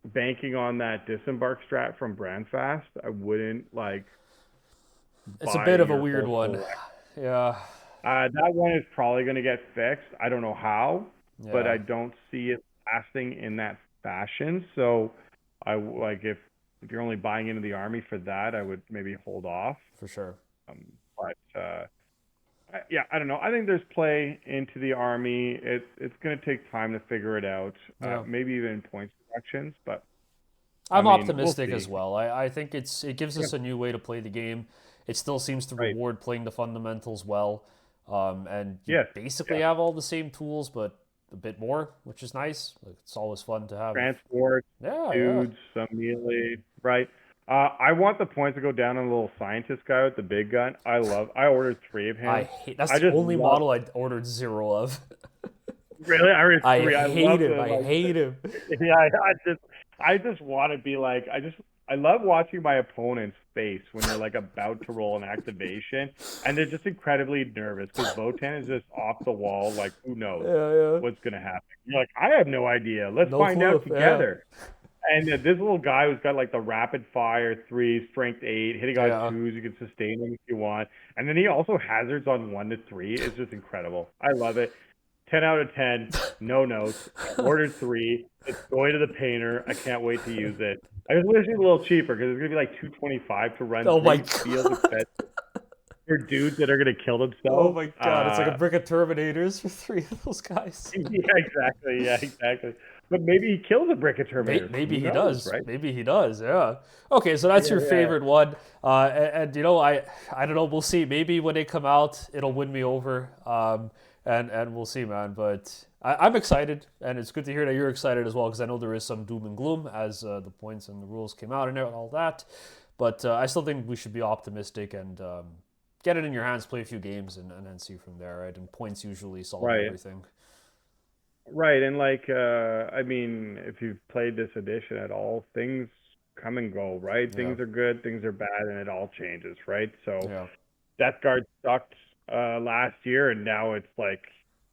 banking on that disembark strat from Brandfast, I wouldn't like It's a buy bit of a your weird whole one. collect. Yeah. That one is probably going to get fixed. I don't know how, but Yeah. I don't see it lasting in that fashion. So like if you're only buying into the army for that, I would maybe hold off. For sure. But yeah, I don't know. I think there's play into the army. It's going to take time to figure it out. Yeah. Maybe even points reductions, but I I'm mean, we'll optimistic as see. well. I think it gives Yeah, us a new way to play the game. It still seems to right. reward playing the fundamentals well. And you Yes. basically Yeah. have all the same tools, but a bit more, which is nice. Like, it's always fun to have. Transport, Yeah, yeah. dudes, some melee, right? I want the points to go down on the little scientist guy with the big gun. I ordered 3 of I him. hate. That's I the just only love, model I ordered zero of. really, I ordered I 3. I hate love him. the, I like, hate him. yeah, I just want to be like, I just, I love watching my opponent's face when they're like about to roll an activation, and they're just incredibly nervous because Votann is just off the wall. Like, who knows Yeah, yeah. what's gonna happen? You're like, I have no idea. Let's No find clue. out Yeah. together. And this little guy who's got like the rapid fire 3, strength 8, hitting on Yeah. 2s, you can sustain him if you want. And then he also hazards on 1 to 3. It's just incredible. I love it. 10 out of 10, no notes. I ordered 3. It's going to the painter. I can't wait to use it. I just wish it was a little cheaper because it's gonna be like $225 to run Oh my 3. Feels god. expensive for dudes that are gonna kill Oh themselves. my god. It's like a brick of Terminators for 3 of those guys. Yeah, exactly. Yeah, exactly. But maybe he kills a brick of Terminators. Maybe Who he knows, does. right? Maybe he does. Yeah. Okay, so that's Yeah, your yeah. favorite one. And you know, I don't know. We'll see. Maybe when they come out, it'll win me over. And we'll see, man. But I'm excited, and it's good to hear that you're excited as well, because I know there is some doom and gloom as the points and the rules came out and all that. But I still think we should be optimistic and get it in your hands, play a few games, and then see from there, right? And points usually solve Right. everything. Right, and like I mean, if you've played this edition at all, things come and go, right? Yeah. Things are good, things are bad, and it all changes, right? So Yeah. Death Guard sucked last year, and now it's like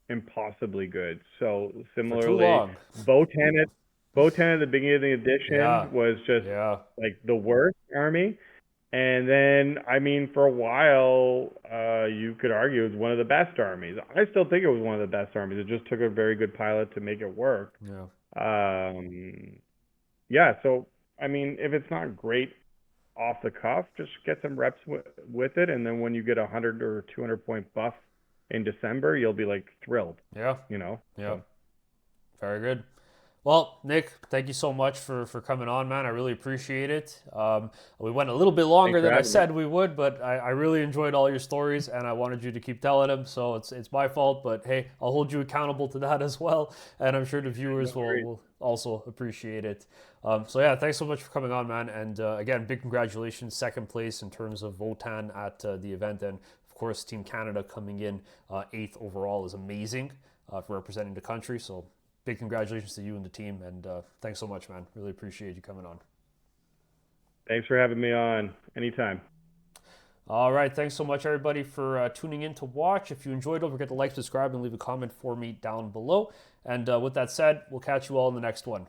impossibly good. So For too similarly, long. Votann at the beginning of the Yeah. edition was just Yeah. like the worst army. And then, I mean, for a while, you could argue it was one of the best armies. I still think it was one of the best armies. It just took a very good pilot to make it work. Yeah. Yeah, so, I mean, if it's not great off the cuff, just get some reps with it. And then when you get a 100 or 200 point buff in December, you'll be like thrilled, Yeah. you know? Yeah. So, Very good. Well, Nick, thank you so much for coming on, man. I really appreciate it. We went a little bit thanks longer for than I having me. said we would, but I really enjoyed all your stories, and I wanted you to keep telling them. So it's my fault, but hey, I'll hold you accountable to that as well, and I'm sure the viewers No worries. will also appreciate it. So yeah, thanks so much for coming on, man. And again, big congratulations, second place in terms of Votann at the event, and of course, Team Canada coming in 8th overall is amazing for representing the country. So big congratulations to you and the team, and thanks so much, man. Really appreciate you coming on. Thanks for having me on. Anytime. All right, thanks so much, everybody, for tuning in to watch. If you enjoyed, don't forget to like, subscribe, and leave a comment for me down below. And with that said, we'll catch you all in the next one.